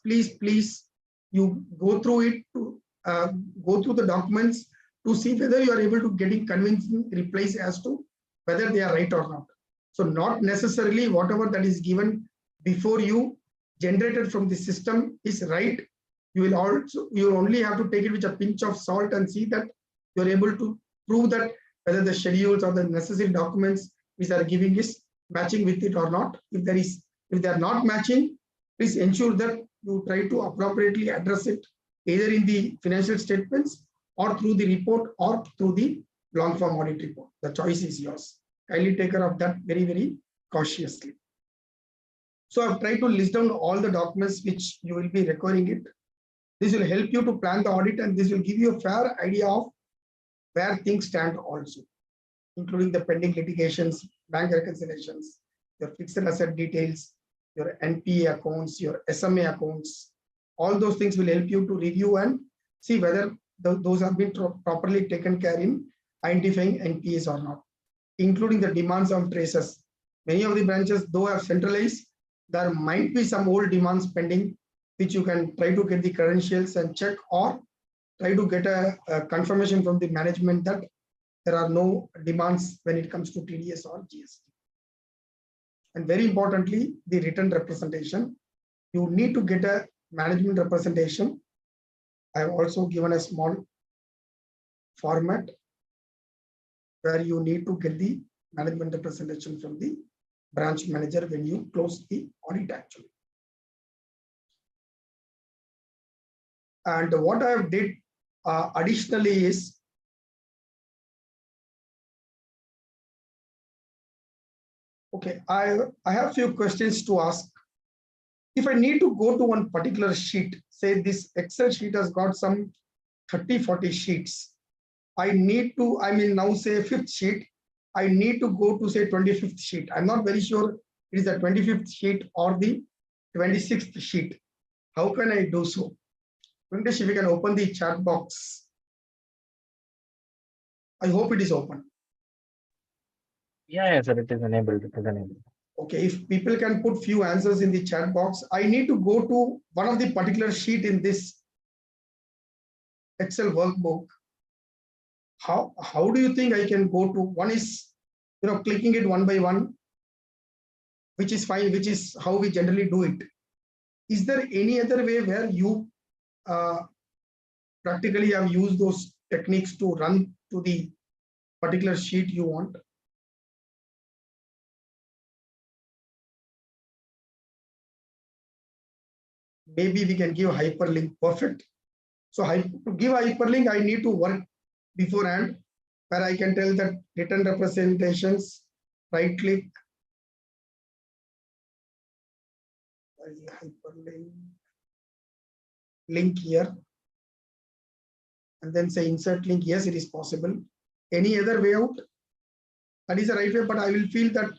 please, you go through it to go through the documents to see whether you are able to getting convincing replies as to whether they are right or not. So not necessarily whatever that is given before you generated from the system is right. You only have to take it with a pinch of salt and see that you are able to prove that whether the schedules or the necessary documents which are giving is matching with it or not. If they are not matching, please ensure that you try to appropriately address it either in the financial statements or through the report or through the long form audit report. The choice is yours. Kindly take care of that very, very cautiously. So I've tried to list down all the documents which you will be requiring it. This will help you to plan the audit, and this will give you a fair idea of where things stand also, including the pending litigations, bank reconciliations, your fixed asset details, your NPA accounts, your SMA accounts. All those things will help you to review and see whether those have been properly taken care in identifying NPAs or not, including the demands on traces. Many of the branches, though have centralized, there might be some old demands pending, which you can try to get the credentials and check, or try to get a confirmation from the management that there are no demands when it comes to TDS or GST. And very importantly, the written representation. You need to get a management representation. I have also given a small format where you need to get the management representation from the branch manager when you close the audit actually. And what I have did additionally is okay, I have a few questions to ask. If I need to go to one particular sheet, say this Excel sheet has got some 30-40 sheets. I need to, I mean now say 5th sheet, I need to go to say 25th sheet. I'm not very sure it is the 25th sheet or the 26th sheet. How can I do so? Venkatesh, if you can open the chat box. I hope it is open. Yeah, sir, it is enabled. Okay, if people can put few answers in the chat box. I need to go to one of the particular sheet in this Excel workbook. How do you think I can go to? One is, clicking it one by one, which is fine, which is how we generally do it. Is there any other way where you practically have used those techniques to run to the particular sheet you want? Maybe we can give hyperlink. Perfect. So to give hyperlink, I need to work beforehand where I can tell that written representations, right click, hyperlink, link here, and then say insert link. Yes, it is possible. Any other way out? That is the right way, but I will feel that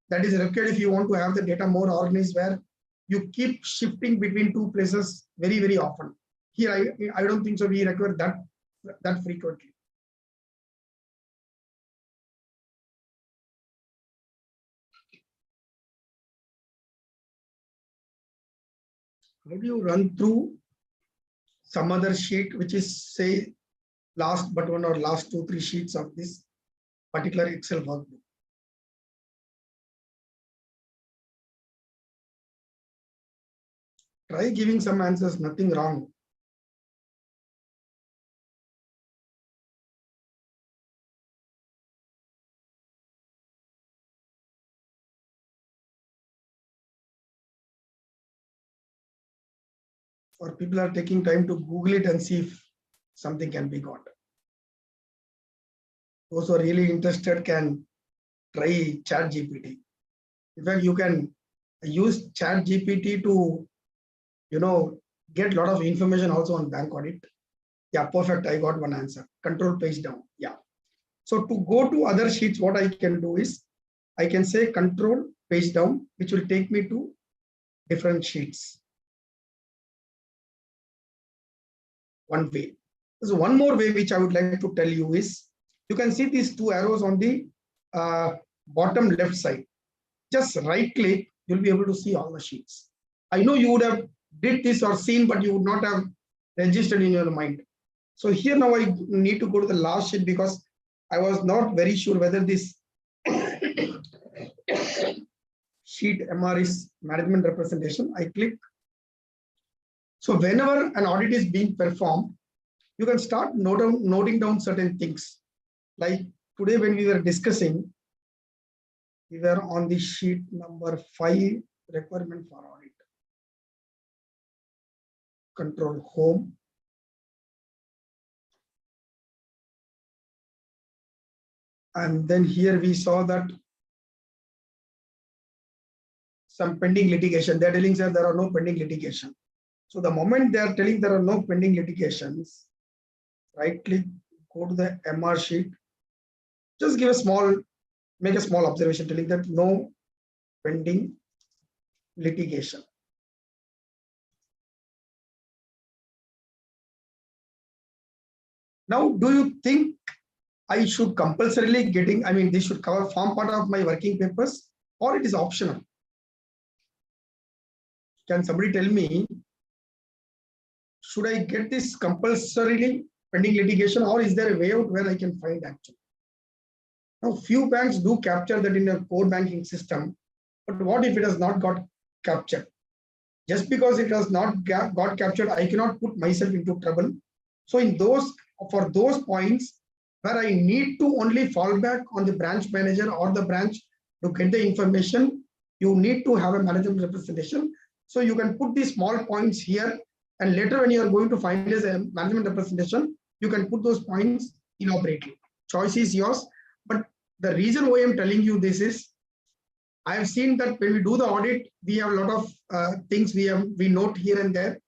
that is required if you want to have the data more organized, where you keep shifting between two places very, very often. Here, I don't think so. We require that frequently. How do you run through some other sheet, which is say last but one or last 2-3 sheets of this particular Excel workbook? Try giving some answers, nothing wrong. Or people are taking time to Google it and see if something can be got. Those who are really interested can try ChatGPT. In fact, you can use ChatGPT to, get a lot of information also on bank audit. Yeah, perfect. I got one answer. Control page down. Yeah. So to go to other sheets, what I can do is I can say control page down, which will take me to different sheets. One way. There's one more way which I would like to tell you is, you can see these 2 arrows on the bottom left side. Just right click, you'll be able to see all the sheets. I know you would have did this or seen, but you would not have registered in your mind. So here now I need to go to the last sheet because I was not very sure whether this sheet MR is management representation. I click. So whenever an audit is being performed, you can start noting down certain things. Like today when we were discussing, we were on the sheet number 5, requirement for audit. Control home. And then here we saw that some pending litigation. They're telling that there are no pending litigation. So the moment they are telling there are no pending litigations, right click, go to the MR sheet, just give a small, make a small observation telling that no pending litigation. Now, do you think I should compulsorily getting, I mean, this should form part of my working papers or it is optional? Can somebody tell me, should I get this compulsorily pending litigation or is there a way out where I can find actually? Now, few banks do capture that in a core banking system, but what if it has not got captured? Just because it has not got captured, I cannot put myself into trouble. So for those points where I need to only fall back on the branch manager or the branch to get the information, you need to have a management representation. So you can put these small points here, and later when you are going to finalize a management representation, you can put those points elaborately. Choice is yours. But the reason why I'm telling you this is, I have seen that when we do the audit, we have a lot of things we note here and there.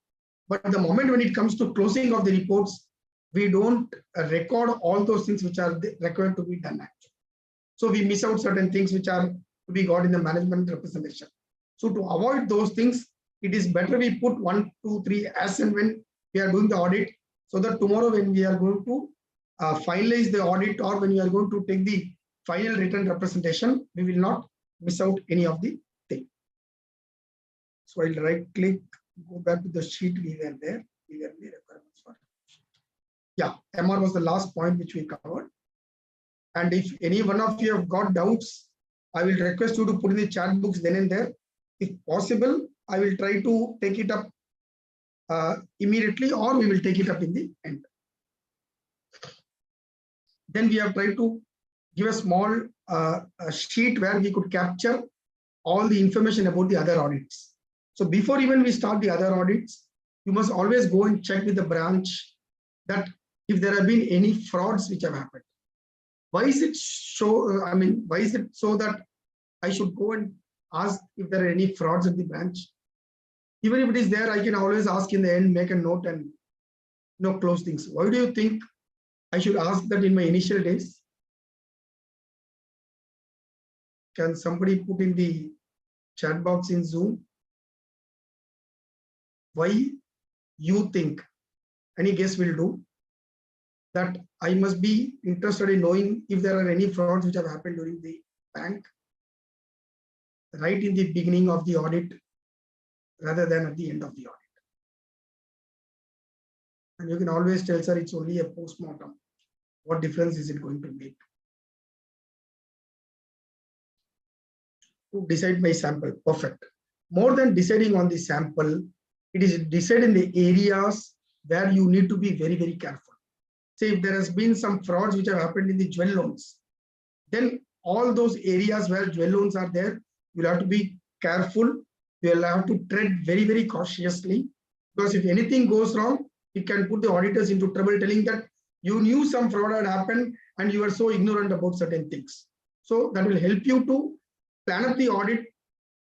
But the moment when it comes to closing of the reports, we don't record all those things which are required to be done actually. So we miss out certain things which are to be got in the management representation. So to avoid those things, it is better we put 1, 2, 3 as and when we are doing the audit, so that tomorrow when we are going to finalize the audit or when we are going to take the final written representation, we will not miss out any of the thing. So I'll right click, go back to the sheet we were there. We were the requirements for. Yeah, MR was the last point which we covered. And if any one of you have got doubts, I will request you to put in the chat books then and there. If possible, I will try to take it up immediately, or we will take it up in the end. Then we have tried to give a small sheet where we could capture all the information about the other audits. So before even we start the other audits, you must always go and check with the branch that if there have been any frauds which have happened. Why is it why is it so that I should go and ask if there are any frauds at the branch? Even if it is there, I can always ask in the end, make a note and close things. Why do you think I should ask that in my initial days? Can somebody put in the chat box in Zoom? Why you think? Any guess will do. That I must be interested in knowing if there are any frauds which have happened during the bank, right in the beginning of the audit, rather than at the end of the audit. And you can always tell, sir, it's only a post-mortem. What difference is it going to make? To decide my sample, perfect. More than deciding on the sample, it is deciding the areas where you need to be very, very careful. Say if there has been some frauds which have happened in the jewel loans, then all those areas where jewel loans are there, you'll have to be careful. You'll have to tread very, very cautiously, because if anything goes wrong, it can put the auditors into trouble, telling that you knew some fraud had happened and you were so ignorant about certain things. So that will help you to plan up the audit,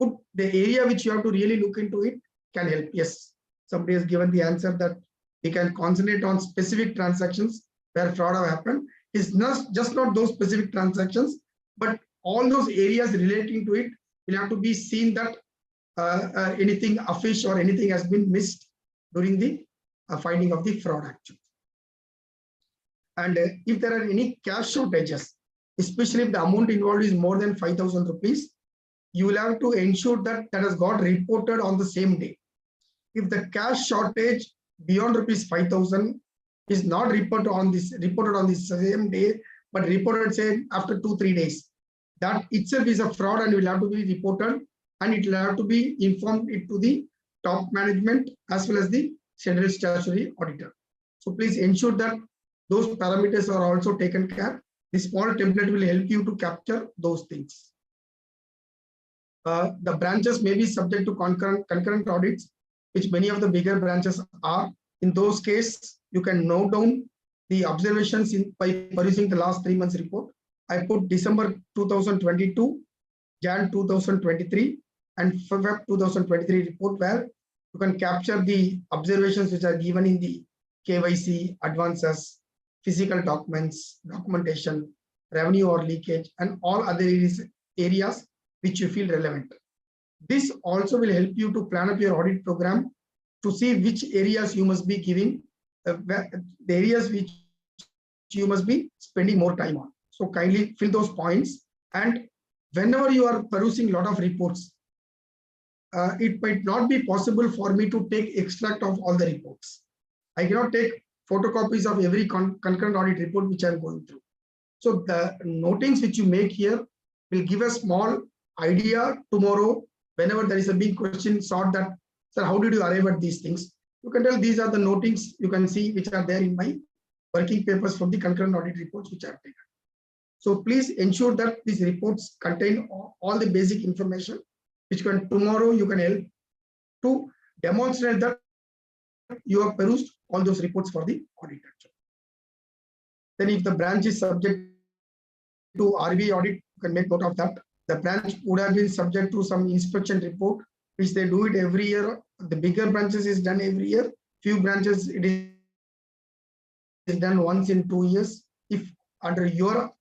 put the area which you have to really look into it can help. Yes, somebody has given the answer that we can concentrate on specific transactions where fraud have happened. It's not just not those specific transactions, but all those areas relating to it will have to be seen that anything official or anything has been missed during the finding of the fraud action. And if there are any cash shortages, especially if the amount involved is more than 5,000 rupees, you will have to ensure that that has got reported on the same day. if the cash shortage beyond rupees 5,000 is not reported on the same day, but reported say after 2-3 days, that itself is a fraud and will have to be reported, and it will have to be informed it to the top management as well as the general statutory auditor. So please ensure that those parameters are also taken care. This small template will help you to capture those things. The branches may be subject to concurrent audits, which many of the bigger branches are. In those cases, you can note down the observations by perusing the last 3 months report. I put December 2022, Jan 2023, and Feb 2023 report, where you can capture the observations which are given in the KYC, advances, physical documents, documentation, revenue or leakage, and all other areas which you feel relevant. This also will help you to plan up your audit program to see which areas you must be giving, the areas which you must be spending more time on. So kindly fill those points. And whenever you are perusing a lot of reports, it might not be possible for me to take extract of all the reports. I cannot take photocopies of every concurrent audit report which I'm going through. So the notings which you make here will give a small idea tomorrow. Whenever there is a big question sought that, sir, how did you arrive at these things? You can tell these are the notings you can see which are there in my working papers from the concurrent audit reports which I have taken. So please ensure that these reports contain all the basic information which can tomorrow you can help to demonstrate that you have perused all those reports for the audit. Then if the branch is subject to RBI audit, you can make note of that. The branch would have been subject to some inspection report, which they do it every year. The bigger branches is done every year. Few branches it is done once in 2 years. If under your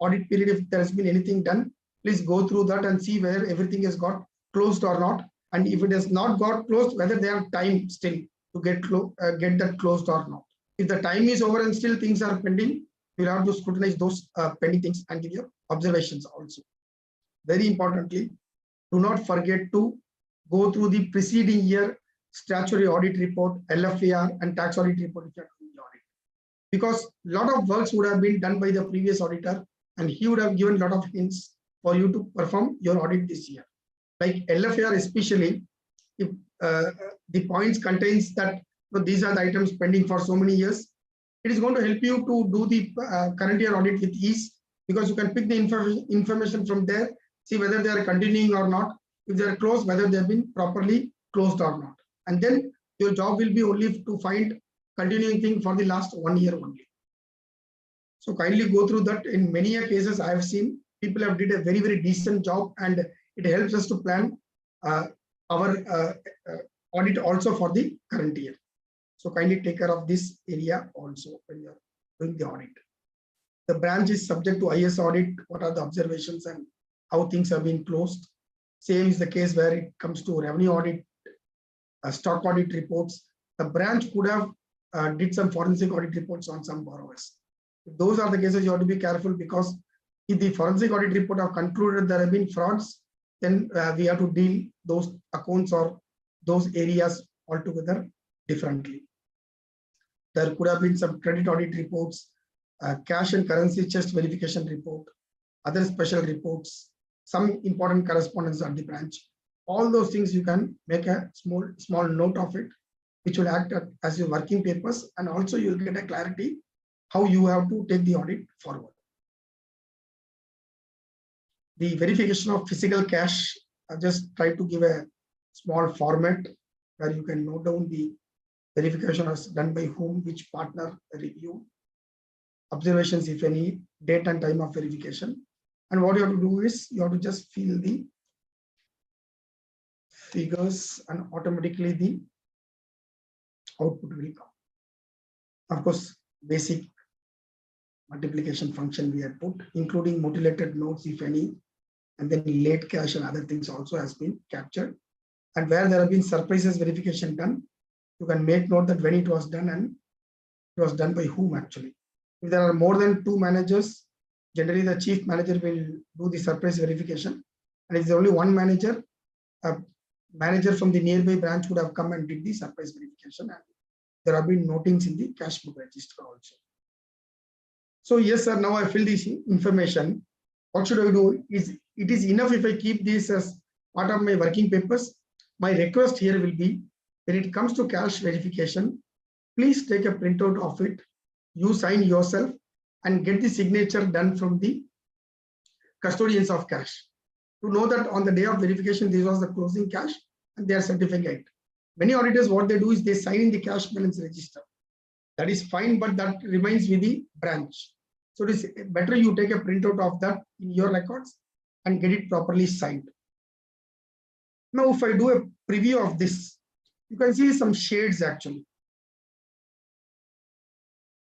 audit period, if there has been anything done, please go through that and see whether everything has got closed or not. And if it has not got closed, whether they have time still to get that closed or not. If the time is over and still things are pending, you'll have to scrutinize those pending things and give your observations also. Very importantly, do not forget to go through the preceding year statutory audit report, LFAR, and tax audit report if you are doing the audit. Because a lot of works would have been done by the previous auditor, and he would have given a lot of hints for you to perform your audit this year. Like LFAR especially, if the points contains that these are the items pending for so many years, it is going to help you to do the current year audit with ease, because you can pick the information from there, see whether they are continuing or not, if they are closed, whether they have been properly closed or not. And then your job will be only to find continuing thing for the last 1 year only. So kindly go through that. In many cases I have seen people have did a very, very decent job, and it helps us to plan our audit also for the current year. So kindly take care of this area also when you are doing the audit. The branch is subject to IS audit. What are the observations and how things have been closed? Same is the case where it comes to revenue audit, stock audit reports. The branch could have did some forensic audit reports on some borrowers. If those are the cases, you have to be careful, because if the forensic audit report have concluded there have been frauds, then we have to deal those accounts or those areas altogether differently. There could have been some credit audit reports, cash and currency chest verification report, other special reports, some important correspondence at the branch. All those things you can make a small note of it, which will act as your working papers, and also you'll get a clarity how you have to take the audit forward. The verification of physical cash, I just try to give a small format where you can note down the verification was done by whom, which partner, review, observations if any, date and time of verification. And what you have to do is you have to just fill the figures and automatically the output will come. Of course, basic multiplication function we have put, including mutilated notes if any, and then late cash and other things also has been captured. And where there have been surprises verification done, you can make note that when it was done and it was done by whom actually. If there are more than 2 managers, generally the chief manager will do the surprise verification. And if there is only one manager, manager from the nearby branch would have come and did the surprise verification, and there have been notings in the cash book register also. So yes, sir, now I fill this information. What should I do? It is enough if I keep this as part of my working papers? My request here will be, when it comes to cash verification, please take a printout of it. You sign yourself and get the signature done from the custodians of cash to know that on the day of verification, this was the closing cash and they are certifying it. Many auditors, what they do is they sign in the cash balance register. That is fine, but that remains with the branch. So it is better you take a printout of that in your records and get it properly signed. Now, if I do a preview of this, you can see some shades actually.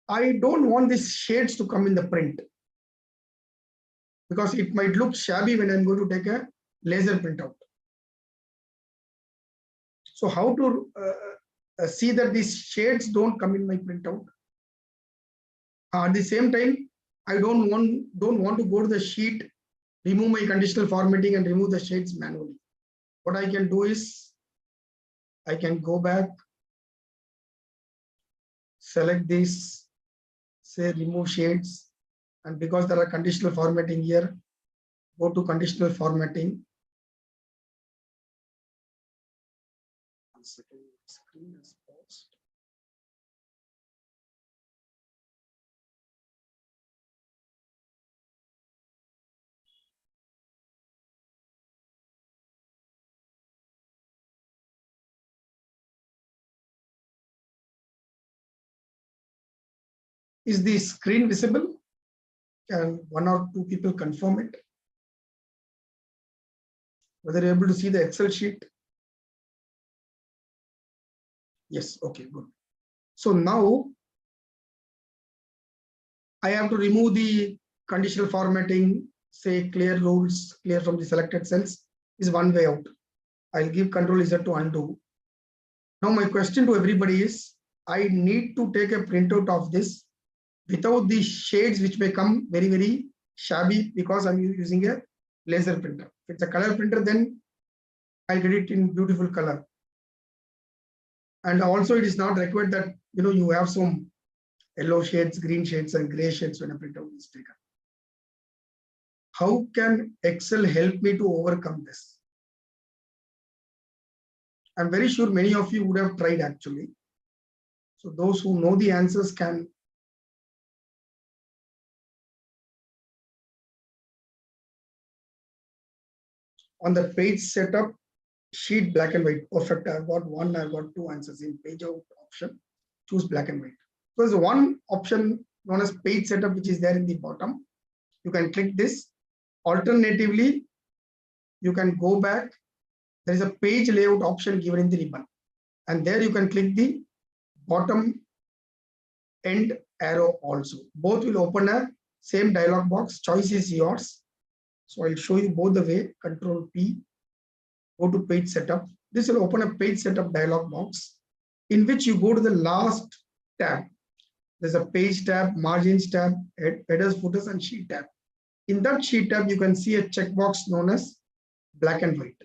I don't want these shades to come in the print because it might look shabby when I'm going to take a laser printout. So how to see that these shades don't come in my printout? At the same time, I don't want to go to the sheet, remove my conditional formatting and remove the shades manually. What I can do is I can go back, select this, say remove shades, and because there are conditional formatting here, go to conditional formatting. One second, screen is paused. Is the screen visible? Can one or two people confirm it? Whether you're able to see the Excel sheet? Yes, okay, good. So now I have to remove the conditional formatting, say clear rules, clear from the selected cells is one way out. I'll give Control Z to undo. Now my question to everybody is, I need to take a printout of this without the shades which may come very, very shabby because I'm using a laser printer. If it's a color printer, then I'll get it in beautiful color. And also it is not required that you have some yellow shades, green shades, and gray shades when a printout is taken. How can Excel help me to overcome this? I'm very sure many of you would have tried actually. So those who know the answers can. On the page setup, sheet black and white. Perfect. I've got two answers in page out option. Choose black and white. So there's one option known as page setup, which is there in the bottom. You can click this. Alternatively, you can go back. There is a page layout option given in the ribbon. And there you can click the bottom end arrow also. Both will open a same dialog box. Choice is yours. So I'll show you both the way. Control P. Go to page setup. This will open a page setup dialog box in which you go to the last tab. There's a page tab, margins tab, headers, footers, and sheet tab. In that sheet tab, you can see a checkbox known as black and white.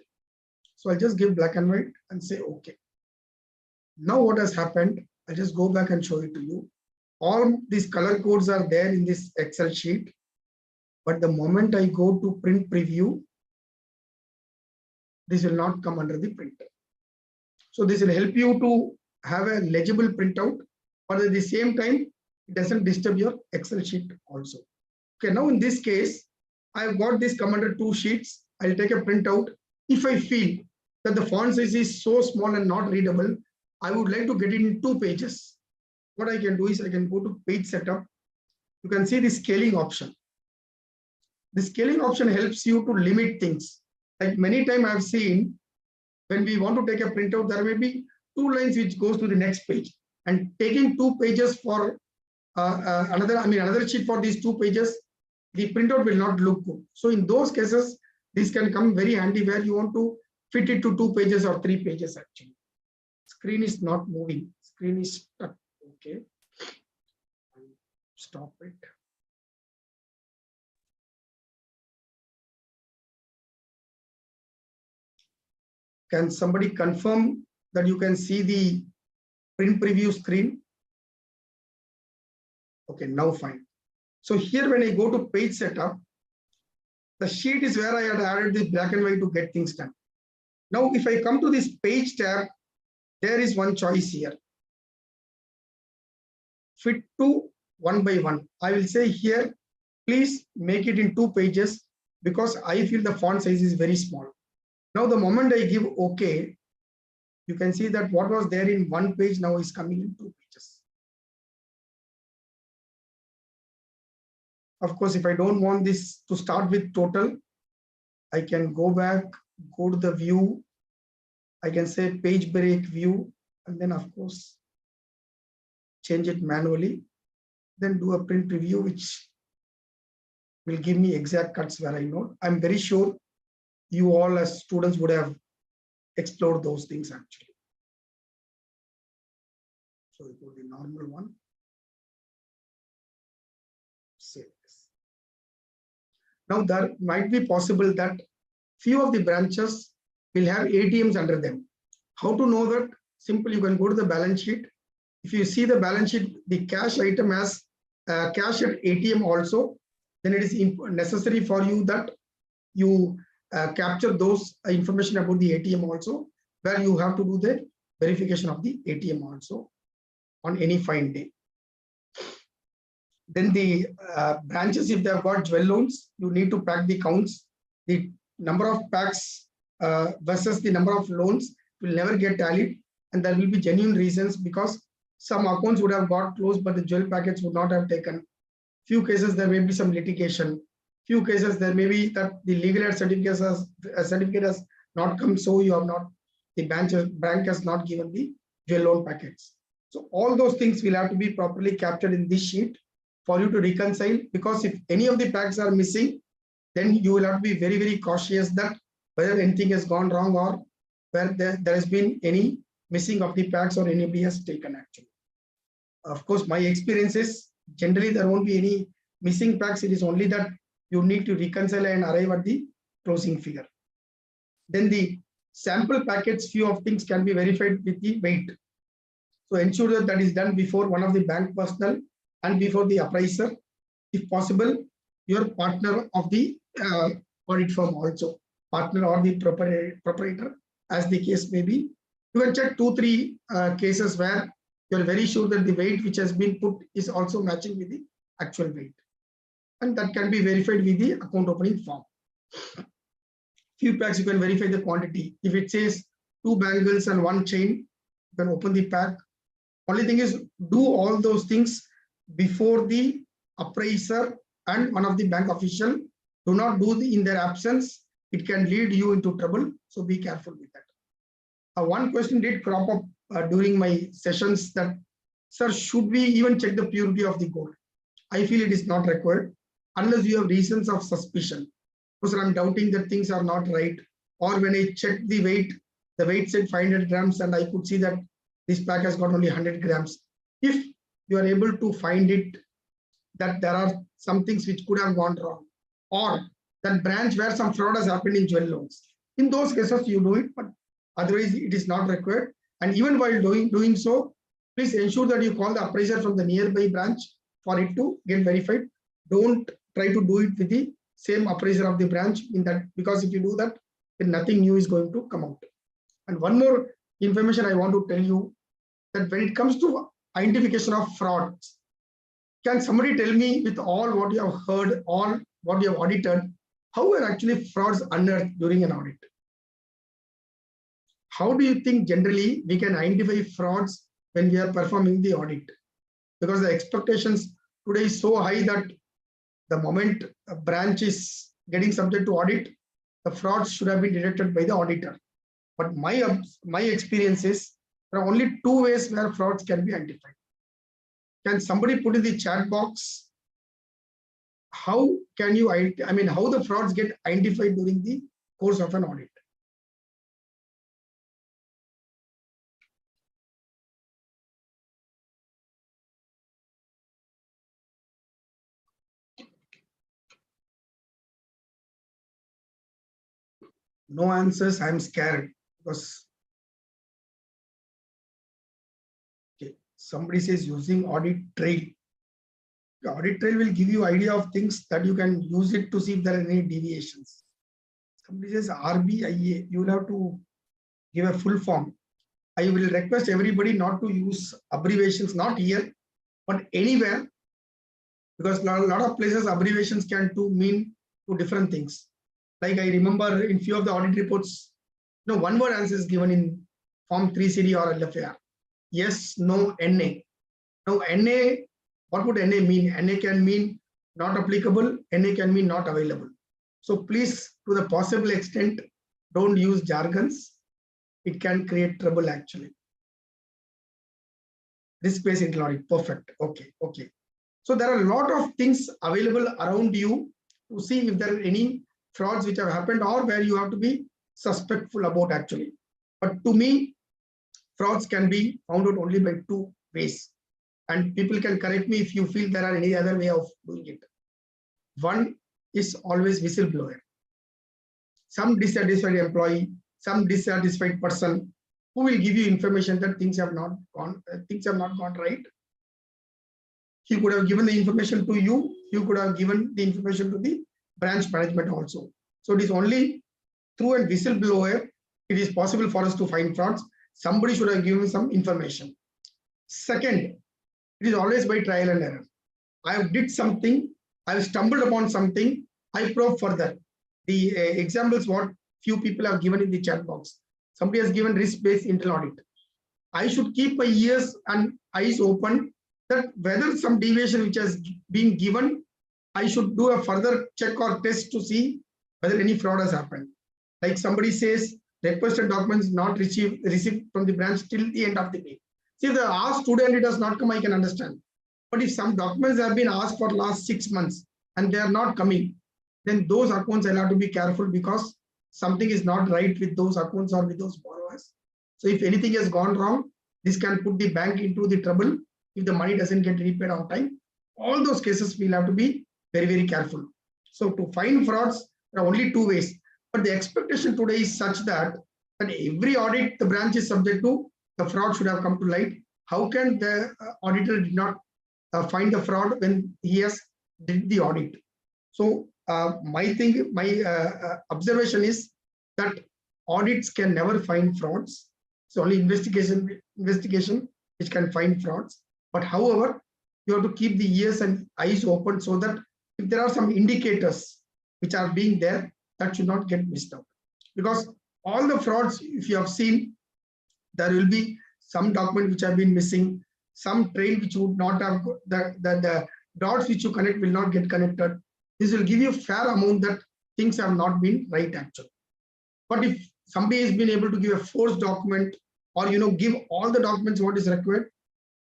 So I'll just give black and white and say OK. Now what has happened, I'll just go back and show it to you. All these color codes are there in this Excel sheet. But the moment I go to print preview, this will not come under the printer. So this will help you to have a legible printout, but at the same time, it doesn't disturb your Excel sheet also. Okay, now in this case, I've got this come under two sheets. I'll take a printout. If I feel that the font size is so small and not readable, I would like to get it in 2 pages. What I can do is I can go to page setup. You can see the scaling option. The scaling option helps you to limit things. Like many times I've seen when we want to take a printout, there may be 2 lines which goes to the next page, and taking 2 pages for another sheet for these 2 pages, the printout will not look good. So in those cases, this can come very handy where you want to fit it to 2 pages or 3 pages actually. Screen is not moving. Screen is stuck. Okay. Stop it. Can somebody confirm that you can see the print preview screen? Okay, now fine. So here when I go to page setup, the sheet is where I had added this black and white to get things done. Now if I come to this page tab, there is one choice here. Fit to 1 by 1. I will say here, please make it in 2 pages because I feel the font size is very small. Now the moment I give OK, you can see that what was there in 1 page now is coming in 2 pages. Of course, if I don't want this to start with total, I can go back, go to the view. I can say page break view, and then of course, change it manually. Then do a print preview, which will give me exact cuts where I know. I'm very sure you all as students would have explored those things actually. So we go to the normal one. Save this. Now there might be possible that few of the branches will have ATMs under them. How to know that? Simple, you can go to the balance sheet. If you see the balance sheet, the cash item has cash at ATM also, then it is necessary for you that you capture those information about the ATM also, where you have to do the verification of the ATM also on any fine day. Then the branches, if they have got jewel loans, you need to pack the counts. The number of packs versus the number of loans will never get tallied, and there will be genuine reasons because some accounts would have got closed, but the jewel packets would not have taken. Few cases there may be some litigation. Few cases there may be that the legal aid certificate has not come, so you have not, the bank has not given the jewel loan packets. So all those things will have to be properly captured in this sheet for you to reconcile, because if any of the packs are missing, then you will have to be very, very cautious that whether anything has gone wrong or where there has been any missing of the packs or anybody has taken actually. Of course, my experience is generally there won't be any missing packs. It is only that you need to reconcile and arrive at the closing figure. Then the sample packets, few of things can be verified with the weight. So ensure that that is done before one of the bank personnel and before the appraiser. If possible, your partner of the audit firm also, partner or the proprietor, as the case may be. You can check 2-3 cases where you're very sure that the weight which has been put is also matching with the actual weight. And that can be verified with the account opening form. Few packs you can verify the quantity. If it says 2 bangles and 1 chain, you can open the pack. Only thing is, do all those things before the appraiser and one of the bank official. Do not do in their absence. It can lead you into trouble. So be careful with that. One question did crop up during my sessions that, sir, should we even check the purity of the gold? I feel it is not required unless you have reasons of suspicion. Because I'm doubting that things are not right. Or when I checked the weight said 500 grams and I could see that this pack has got only 100 grams. If you are able to find it that there are some things which could have gone wrong, or that branch where some fraud has happened in jewel loans, in those cases you do it, but otherwise it is not required. And even while doing so, please ensure that you call the appraiser from the nearby branch for it to get verified. Don't try to do it with the same appraiser of the branch in that, because if you do that, then nothing new is going to come out. And one more information I want to tell you, that when it comes to identification of frauds, can somebody tell me, with all what you have heard, all what you have audited, how were actually frauds unearthed during an audit? How do you think generally we can identify frauds when we are performing the audit? Because the expectations today is so high that the moment a branch is getting subject to audit, the frauds should have been detected by the auditor. But my experience is there are only 2 ways where frauds can be identified. Can somebody put in the chat box, how can you, how the frauds get identified during the course of an audit? No answers, I'm scared. because okay, somebody says using audit trail. The audit trail will give you idea of things that you can use it to see if there are any deviations. Somebody says RBIA, you will have to give a full form. I will request everybody not to use abbreviations, not here, but anywhere, because a lot of places abbreviations can mean two different things. Like I remember in few of the audit reports, one word answer is given in form 3CD or LFAR. Yes, no, NA. Now NA, what would NA mean? NA can mean not applicable, NA can mean not available. So please, to the possible extent, don't use jargons. It can create trouble actually. Risk-based internal audit, perfect. Okay. So there are a lot of things available around you to see if there are any frauds which have happened or where you have to be suspectful about actually. But to me, frauds can be found out only by two ways. And people can correct me if you feel there are any other way of doing it. One is always whistleblower. Some dissatisfied employee, some dissatisfied person who will give you information that things have not gone right. He could have given the information to you. You could have given the information to the branch management also. So it is only through a whistleblower it is possible for us to find frauds. Somebody should have given some information. Second, it is always by trial and error. I have did something, I have stumbled upon something, I probe further. The examples what few people have given in the chat box. Somebody has given risk-based internal audit. I should keep my ears and eyes open that whether some deviation which has been given, I should do a further check or test to see whether any fraud has happened. Like somebody says, requested documents not received from the branch till the end of the day. See, if the asked student it does not come, I can understand. But if some documents have been asked for last 6 months and they are not coming, then those accounts I'll have to be careful because something is not right with those accounts or with those borrowers. So if anything has gone wrong, this can put the bank into the trouble if the money doesn't get repaid on time. All those cases we'll have to be very, very careful. So to find frauds, there are only two ways. But the expectation today is such that every audit the branch is subject to, the fraud should have come to light. How can the auditor did not find the fraud when he has did the audit? So my observation is that audits can never find frauds. It's only investigation which can find frauds. But however, you have to keep the ears and eyes open so that if there are some indicators which are being there, that should not get missed out. Because all the frauds, if you have seen, there will be some document which have been missing, some trail which would not have, the dots which you connect will not get connected. This will give you a fair amount that things have not been right actually. But if somebody has been able to give a forced document or give all the documents what is required,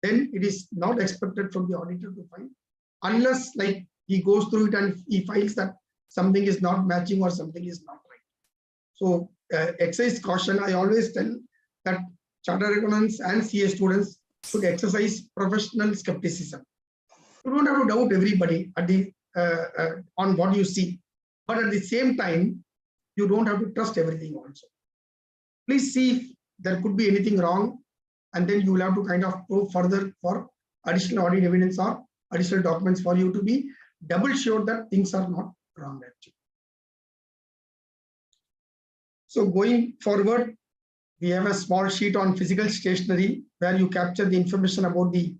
then it is not expected from the auditor to find, unless like he goes through it and he finds that something is not matching or something is not right. So exercise caution. I always tell that chartered accountants and CA students should exercise professional skepticism. You don't have to doubt everybody at the on what you see, but at the same time, you don't have to trust everything also. Please see if there could be anything wrong, and then you will have to kind of go further for additional audit evidence or additional documents for you to be double sure that things are not wrong actually. So going forward, we have a small sheet on physical stationery where you capture the information about the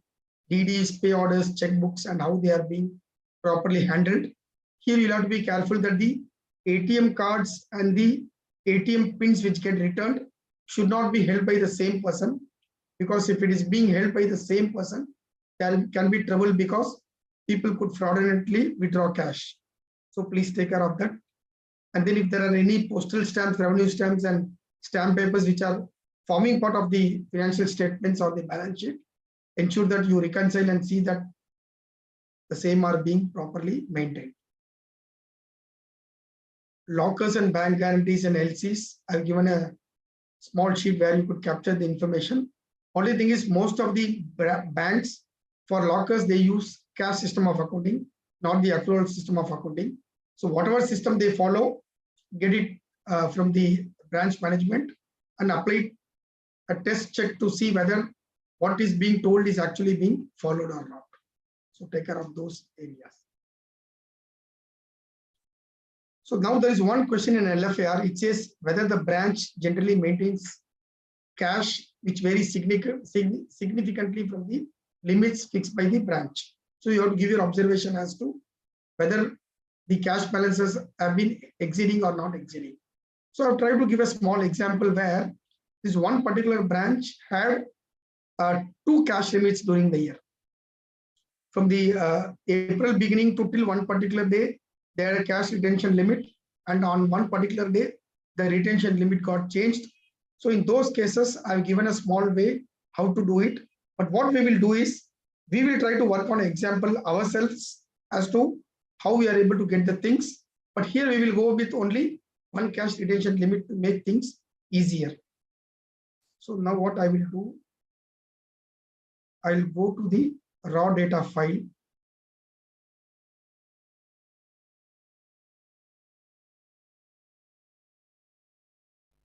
DDs, pay orders, checkbooks, and how they are being properly handled. Here you'll have to be careful that the ATM cards and the ATM pins which get returned should not be held by the same person, because if it is being held by the same person, there can be trouble because people could fraudulently withdraw cash. So please take care of that. And then if there are any postal stamps, revenue stamps, and stamp papers which are forming part of the financial statements or the balance sheet, ensure that you reconcile and see that the same are being properly maintained. Lockers and bank guarantees and LCs, I've given a small sheet where you could capture the information. Only thing is, most of the banks for lockers, they use cash system of accounting, not the accrual system of accounting. So whatever system they follow, get it from the branch management and apply a test check to see whether what is being told is actually being followed or not. So take care of those areas. So now there is one question in LFAR. It says whether the branch generally maintains cash which varies significantly from the limits fixed by the branch. So you have to give your observation as to whether the cash balances have been exceeding or not exceeding. So I've tried to give a small example where this one particular branch had 2 cash limits during the year. From the April beginning to till one particular day, they had a cash retention limit, and on one particular day, the retention limit got changed. So in those cases, I've given a small way how to do it. But what we will do is, we will try to work on an example ourselves as to how we are able to get the things. But here we will go with only one cash retention limit to make things easier. So now what I will do, I'll go to the raw data file.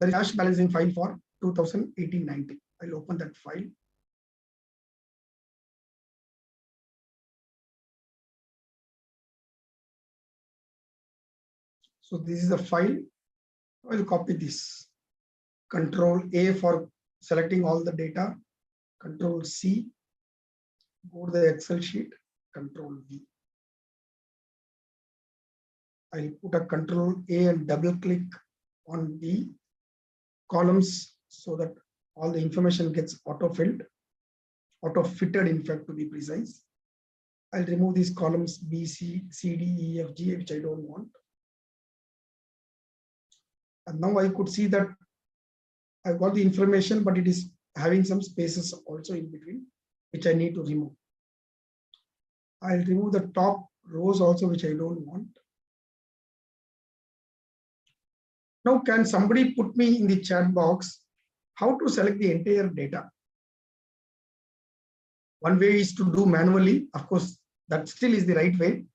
There is cash balancing file for 2018-19. I'll open that file. So this is the file. I'll copy this. Control A for selecting all the data. Control C. Go to the Excel sheet. Control V. I'll put a Control A and double click on the columns so that all the information gets auto-fitted, in fact, to be precise. I'll remove these columns B, C, D, E, F, G, which I don't want. And now I could see that I've got the information, but it is having some spaces also in between, which I need to remove. I'll remove the top rows also, which I don't want. Now, can somebody put me in the chat box how to select the entire data? One way is to do manually. Of course, that still is the right way.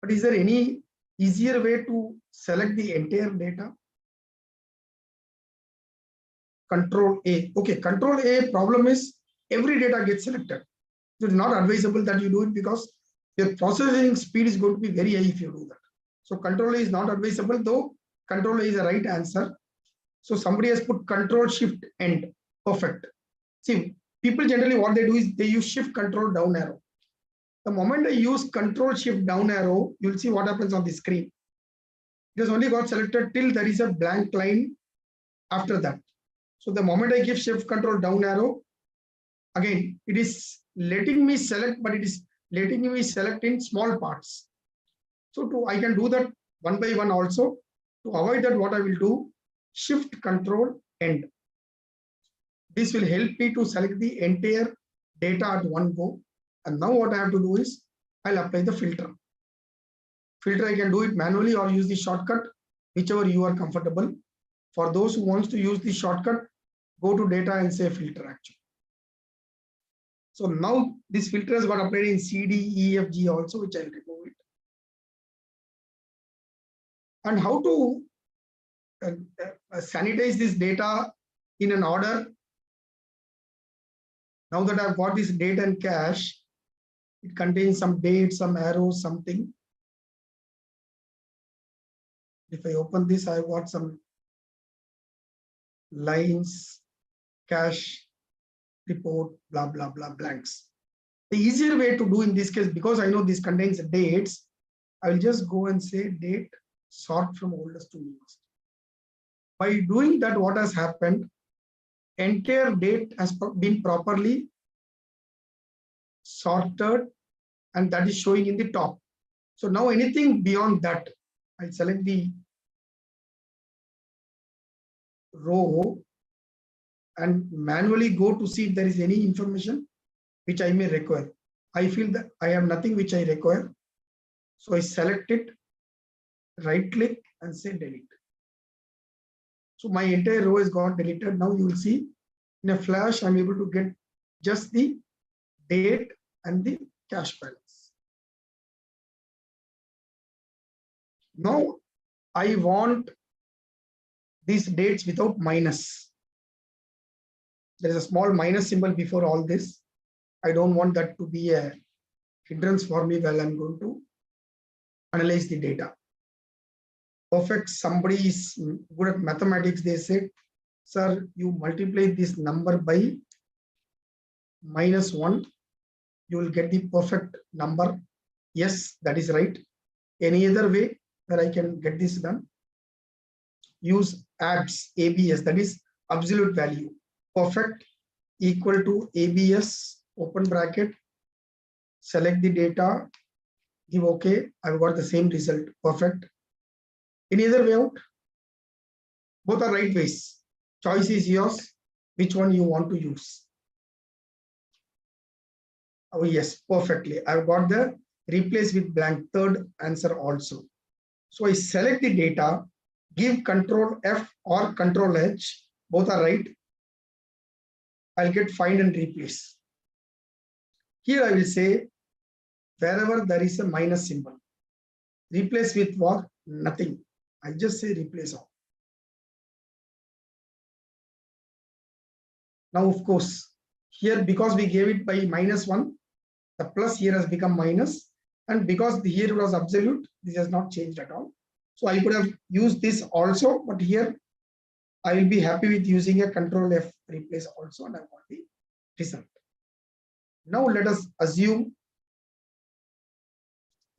But is there any easier way to select the entire data? Control A. Okay, Control A problem is every data gets selected. It is not advisable that you do it because your processing speed is going to be very high if you do that. So Control A is not advisable, though Control A is the right answer. So somebody has put Control Shift End. Perfect. See, people generally what they do is they use Shift Control down arrow. The moment I use Control Shift down arrow, you'll see what happens on the screen. It has only got selected till there is a blank line after that. So the moment I give Shift Control down arrow, again, it is letting me select, but it is letting me select in small parts. So I can do that one by one also. To avoid that, what I will do, Shift Control End. This will help me to select the entire data at one go. And now what I have to do is, I'll apply the filter. Filter, I can do it manually or use the shortcut, whichever you are comfortable. For those who wants to use the shortcut, go to data and say filter actually. So now this filter has got applied in C, D, E, F, G also, which I'll remove it. And how to sanitize this data in an order. Now that I've got this date and cash, it contains some dates, some arrows, something. If I open this, I've got some lines, cash, report, blah, blah, blah, blanks. The easier way to do in this case, because I know this contains dates, I will just go and say date, sort from oldest to newest. By doing that, what has happened, entire date has been properly sorted, and that is showing in the top. So now anything beyond that, I'll select the row and manually go to see if there is any information which I may require. I feel that I have nothing which I require. So I select it, right click and say delete. So my entire row is got deleted. Now you will see in a flash, I'm able to get just the date and the cash balance. Now I want these dates without minus. there is a small minus symbol before all this. I don't want that to be a hindrance for me while I'm going to analyze the data. Perfect. Somebody is good at mathematics. They said, sir, you multiply this number by -1, you will get the perfect number. Yes, that is right. Any other way where I can get this done? Use ABS, that is absolute value. Perfect. Equal to ABS, open bracket, select the data, give OK. I've got the same result. Perfect. Any other way out? Both are right ways. Choice is yours. Which one you want to use? Oh yes, perfectly. I've got the replace with blank, third answer also. So I select the data, give Control F or Control H, both are right. I'll get find and replace. Here I will say wherever there is a minus symbol, replace with what? Nothing. I just say replace all. Now, of course, here because we gave it by -1, the plus here has become minus, and because here it was absolute, this has not changed at all. So I could have used this also, but here I will be happy with using a Control F replace also, and I want the result. Now let us assume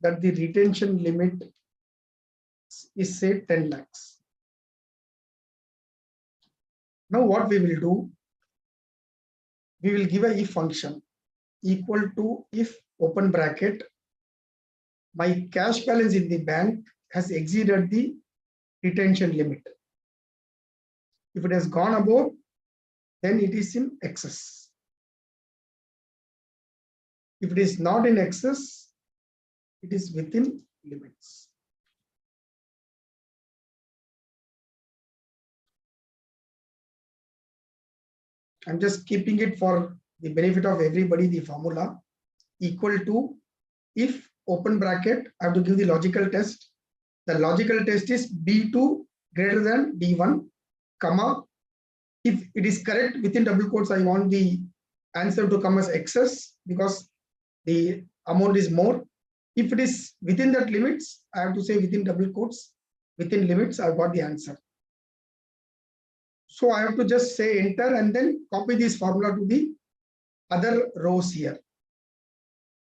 that the retention limit is say 10 lakhs. Now what we will do, we will give a if function equal to if open bracket, my cash balance in the bank has exceeded the retention limit. If it has gone above, then it is in excess. If it is not in excess, it is within limits. I'm just keeping it for the benefit of everybody, the formula equal to if open bracket, I have to give the logical test. The logical test is B2 greater than D1, comma. If it is correct within double quotes, I want the answer to come as excess because the amount is more. If it is within that limits, I have to say within double quotes, within limits, I've got the answer. So I have to just say enter and then copy this formula to the other rows here.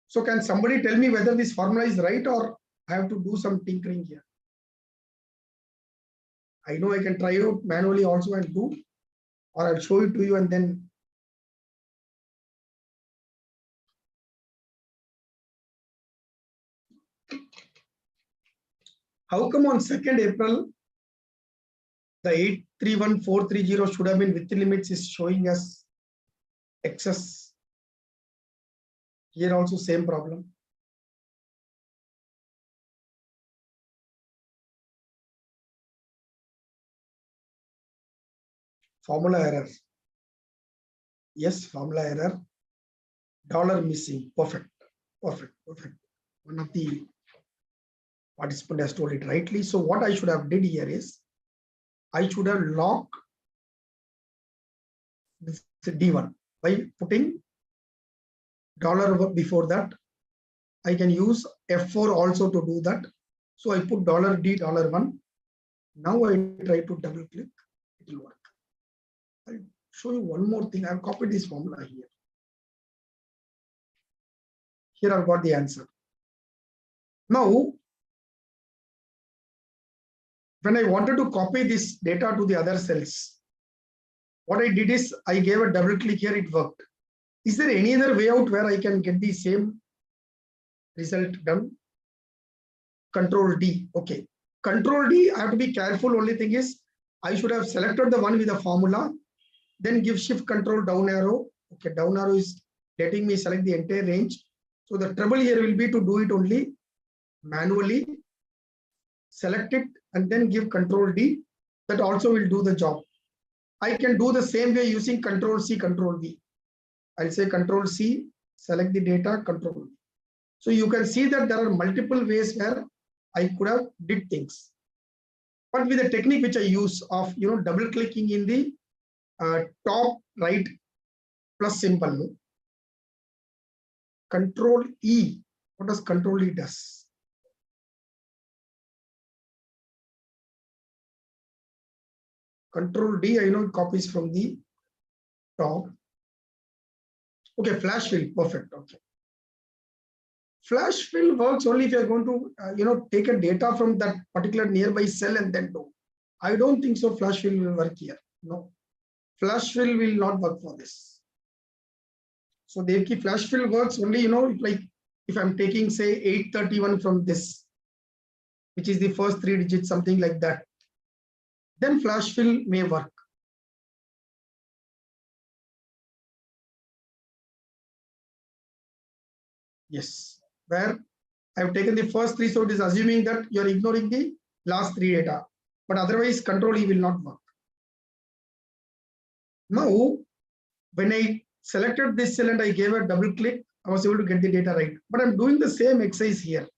So can somebody tell me whether this formula is right or I have to do some tinkering here? I know I can try out manually also and do, or I'll show it to you and then. How come on 2nd April, the 831430 should have been within limits is showing us excess? Here also same problem. Formula error. Yes, formula error. Dollar missing. Perfect. Perfect. Perfect. One of the participant has told it rightly. So what I should have did here is I should have locked this D1 by putting dollar before that. I can use F4 also to do that. So I put $D $1. Now I try to double click, it will work. I'll show you one more thing. I've copied this formula here. Here I've got the answer. Now, when I wanted to copy this data to the other cells, what I did is I gave a double click here, it worked. Is there any other way out where I can get the same result done? Control D. Okay. Control D, I have to be careful. Only thing is I should have selected the one with the formula, then give shift control down arrow. Okay, down arrow is letting me select the entire range. So the trouble here will be to do it only manually, select it and then give control D. That also will do the job. I can do the same way using control C, control V. I'll say control C, select the data, control V. So you can see that there are multiple ways where I could have did things. But with the technique which I use of double clicking in the top right plus symbol, Control E. What does Control E does? Control D, I know it copies from the top. Okay, flash fill, perfect. Okay. Flash fill works only if you're going to, take a data from that particular nearby cell and then do. I don't think so. Flash fill will work here. No, flash fill will not work for this. So Devki, flash fill works only, like if I'm taking say 831 from this, which is the first 3 digits, something like that, then flash fill may work. Yes, where I've taken the first 3, so it is assuming that you're ignoring the last 3 data, but otherwise Control E will not work. Now, when I selected this cell and I gave a double click, I was able to get the data right. But I'm doing the same exercise here.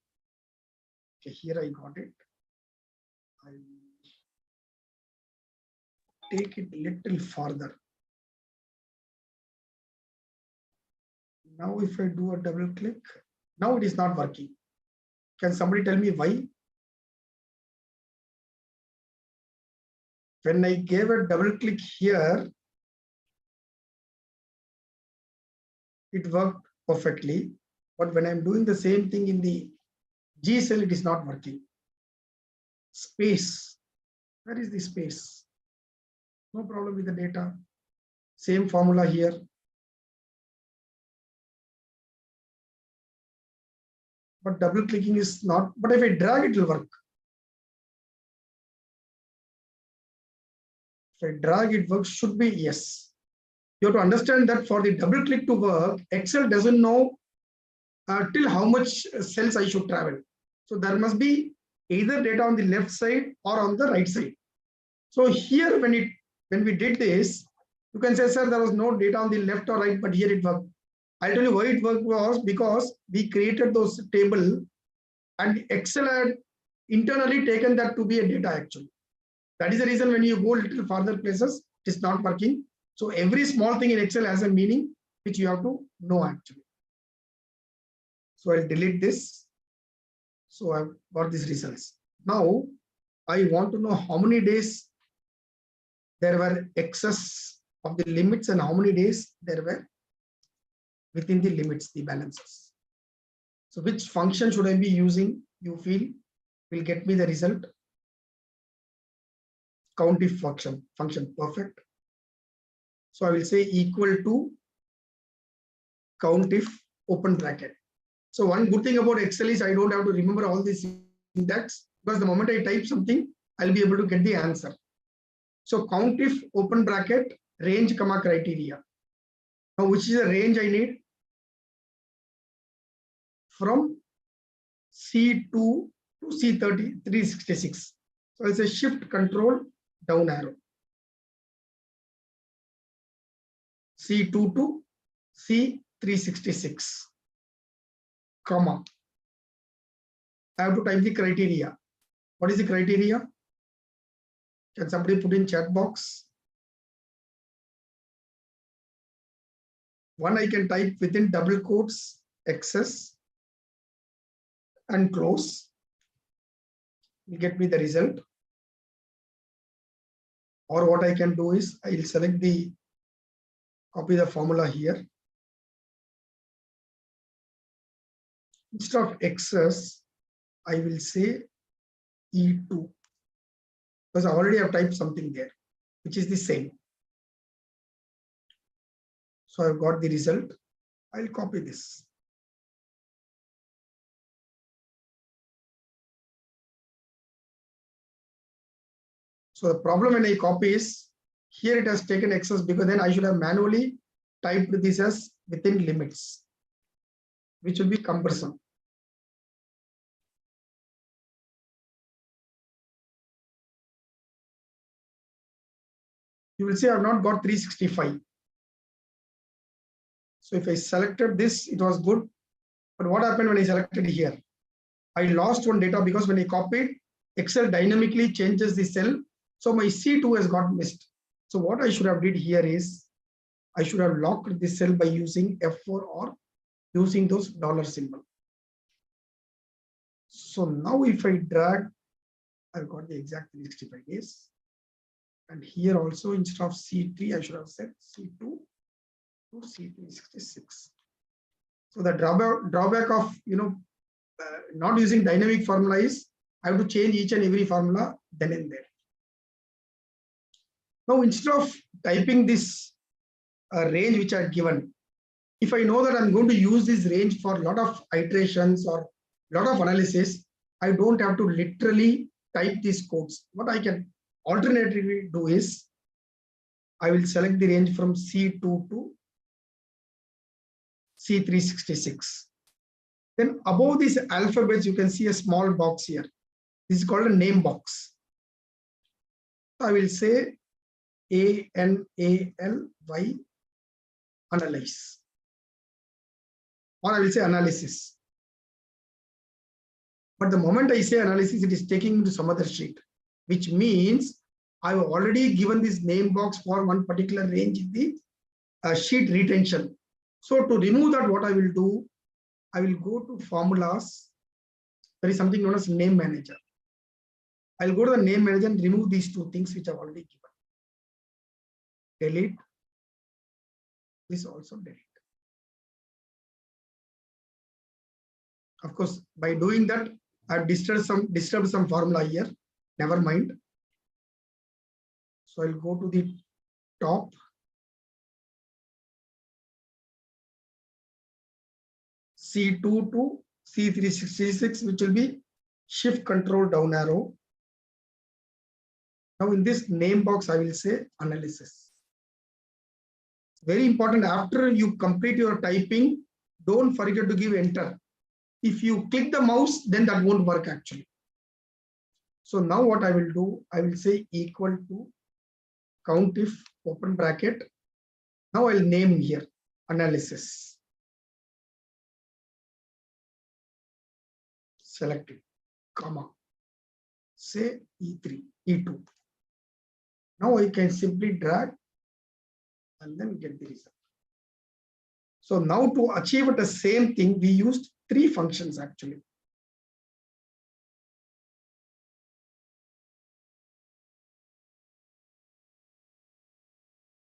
Okay, here I got it. I take it a little farther. Now, if I do a double click, now it is not working. Can somebody tell me why? When I gave a double click here, it worked perfectly. But when I'm doing the same thing in the G cell, it is not working. Space. Where is the space? No problem with the data. Same formula here. But double clicking is not, but if I drag, it will work. If I drag, it works, should be yes. You have to understand that for the double click to work, Excel doesn't know till how much cells I should travel. So there must be either data on the left side or on the right side. So here, when we did this, you can say, sir, there was no data on the left or right, but here it worked. I'll tell you why it worked was because we created those table and Excel had internally taken that to be a data actually. That is the reason when you go a little farther places, it is not working. So every small thing in Excel has a meaning which you have to know actually. So I'll delete this. So I've got these results. Now I want to know how many days there were excess of the limits and how many days there were within the limits, the balances. So which function should I be using? You feel will get me the result. COUNTIF function, perfect. So I will say equal to COUNTIF open bracket. So one good thing about Excel is I don't have to remember all this syntax because the moment I type something, I'll be able to get the answer. So COUNTIF open bracket range comma criteria. Now which is the range I need? From C2 to C30, 366. So I'll say shift control down arrow. C2 to C366, comma. I have to type the criteria. What is the criteria? Can somebody put in chat box? One I can type within double quotes, excess and close. Will get me the result. Or what I can do is I will select copy the formula here. Instead of excess, I will say E2 because I already have typed something there, which is the same. So I've got the result. I'll copy this. So the problem when I copy is here it has taken excess because then I should have manually typed this as within limits, which will be cumbersome. You will see I have not got 365. So if I selected this, it was good. But what happened when I selected here? I lost one data because when I copied, Excel dynamically changes the cell. So my C2 has got missed. So what I should have did here is I should have locked this cell by using F4 or using those dollar symbol. So now if I drag, I've got the exact 365 days. And here also instead of C3, I should have said C2 to C366. So the drawback of not using dynamic formula is I have to change each and every formula then and there. Now instead of typing this range which I have given, if I know that I'm going to use this range for a lot of iterations or a lot of analysis, I don't have to literally type these codes. What I can alternatively do is I will select the range from C2 to C366. Then above these alphabets, you can see a small box here. This is called a name box. I will say ANALY analyze, or I will say analysis. But the moment I say analysis, it is taking me to some other sheet, which means I've already given this name box for one particular range in the sheet retention. So to remove that, what I will do, I will go to formulas. There is something known as name manager. I'll go to the name manager and remove these two things which I've already given. Delete. This also delete. Of course, by doing that, I've disturbed some formula here. Never mind. So I'll go to the top. C2 to C366, which will be shift control down arrow. Now in this name box, I will say analysis. Very important, after you complete your typing, don't forget to give enter. If you click the mouse, then that won't work actually. So now what I will do, I will say equal to count if open bracket. Now I'll name here analysis. Select it, comma, say E3, E2. Now I can simply drag and then get the result. So now to achieve the same thing, we used 3 functions actually.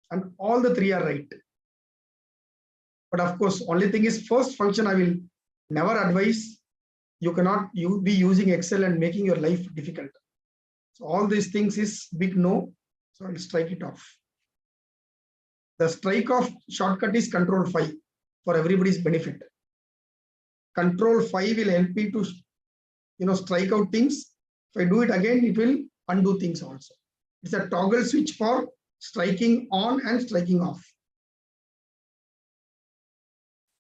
And all the 3 are right. But of course, only thing is first function I will never advise. You cannot be using Excel and making your life difficult. So all these things is big no. So I'll strike it off. The strike off shortcut is Control 5 for everybody's benefit. Control 5 will help me to strike out things. If I do it again, it will undo things also. It's a toggle switch for striking on and striking off.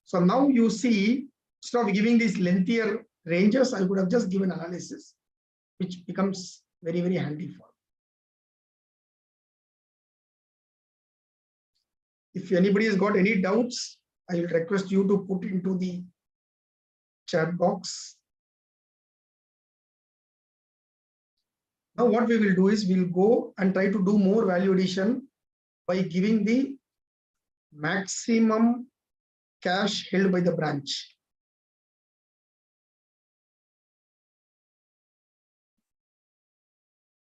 So now you see, instead of giving these lengthier ranges, I could have just given analysis, which becomes very, very handy for. If anybody has got any doubts, I will request you to put into the chat box. Now what we will do is we'll go and try to do more value addition by giving the maximum cash held by the branch.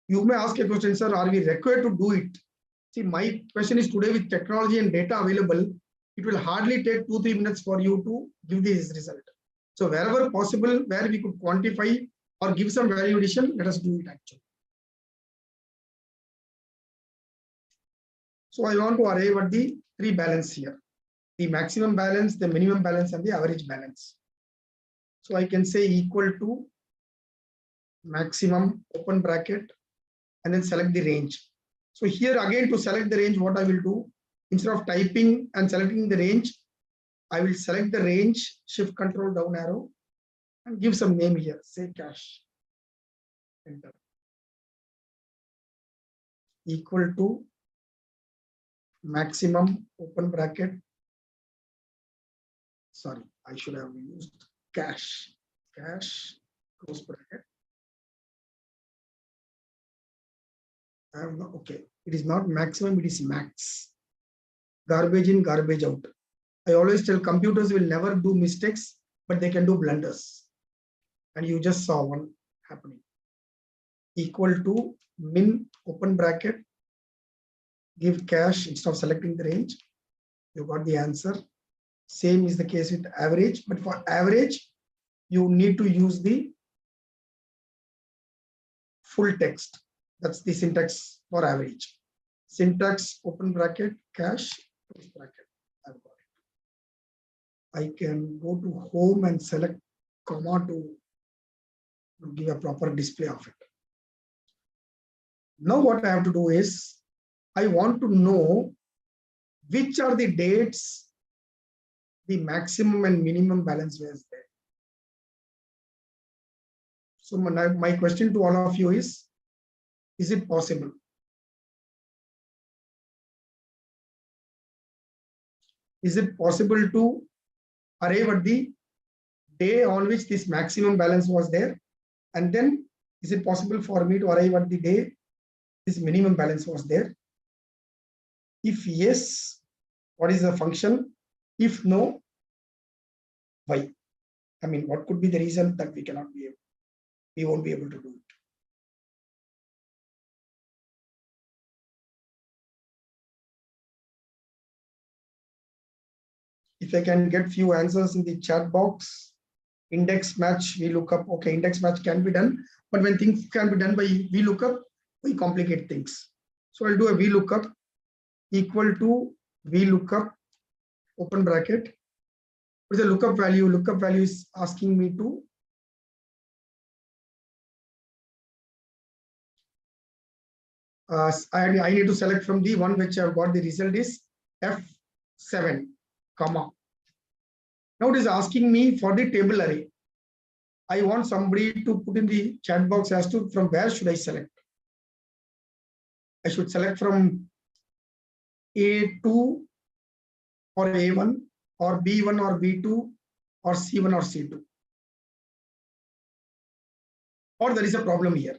You may ask a question, sir, are we required to do it? See, my question is today with technology and data available, it will hardly take 2-3 minutes for you to give this result. So wherever possible, where we could quantify or give some value addition, let us do it actually. So I want to arrive at the 3 balance here. The maximum balance, the minimum balance, and the average balance. So I can say equal to maximum open bracket and then select the range. So here again, to select the range, what I will do, instead of typing and selecting the range, I will select the range, shift control down arrow, and give some name here, say cash. Enter. Equal to maximum open bracket. Sorry, I should have used cash. Cash close bracket. Okay, it is not maximum, it is max. garbage in, garbage out. I always tell computers will never do mistakes, but they can do blunders. And you just saw one happening. Equal to min, open bracket, give cash instead of selecting the range. You got the answer. Same is the case with average, but for average, you need to use the full text. That's the syntax for average. Syntax, open bracket, cash, close bracket. I've got it. I can go to home and select comma to give a proper display of it. Now what I have to do is, I want to know which are the dates the maximum and minimum balance was there. So my question to all of you is it possible? Is it possible to arrive at the day on which this maximum balance was there? And then is it possible for me to arrive at the day this minimum balance was there? If yes, what is the function? If no, why? I mean, what could be the reason that we cannot be able, we won't be able to do it? If I can get few answers in the chat box. Index match, VLOOKUP. Okay, index match can be done, but when things can be done by VLOOKUP, we complicate things. So I'll do a VLOOKUP equal to VLOOKUP, open bracket. What is the lookup value? Lookup value is asking me to I need to select from the one which I've got the result is F7, comma. Now it is asking me for the table array. I want somebody to put in the chat box as to from where should I select. I should select from A2 or A1 or B1 or B2 or C1 or C2. Or there is a problem here.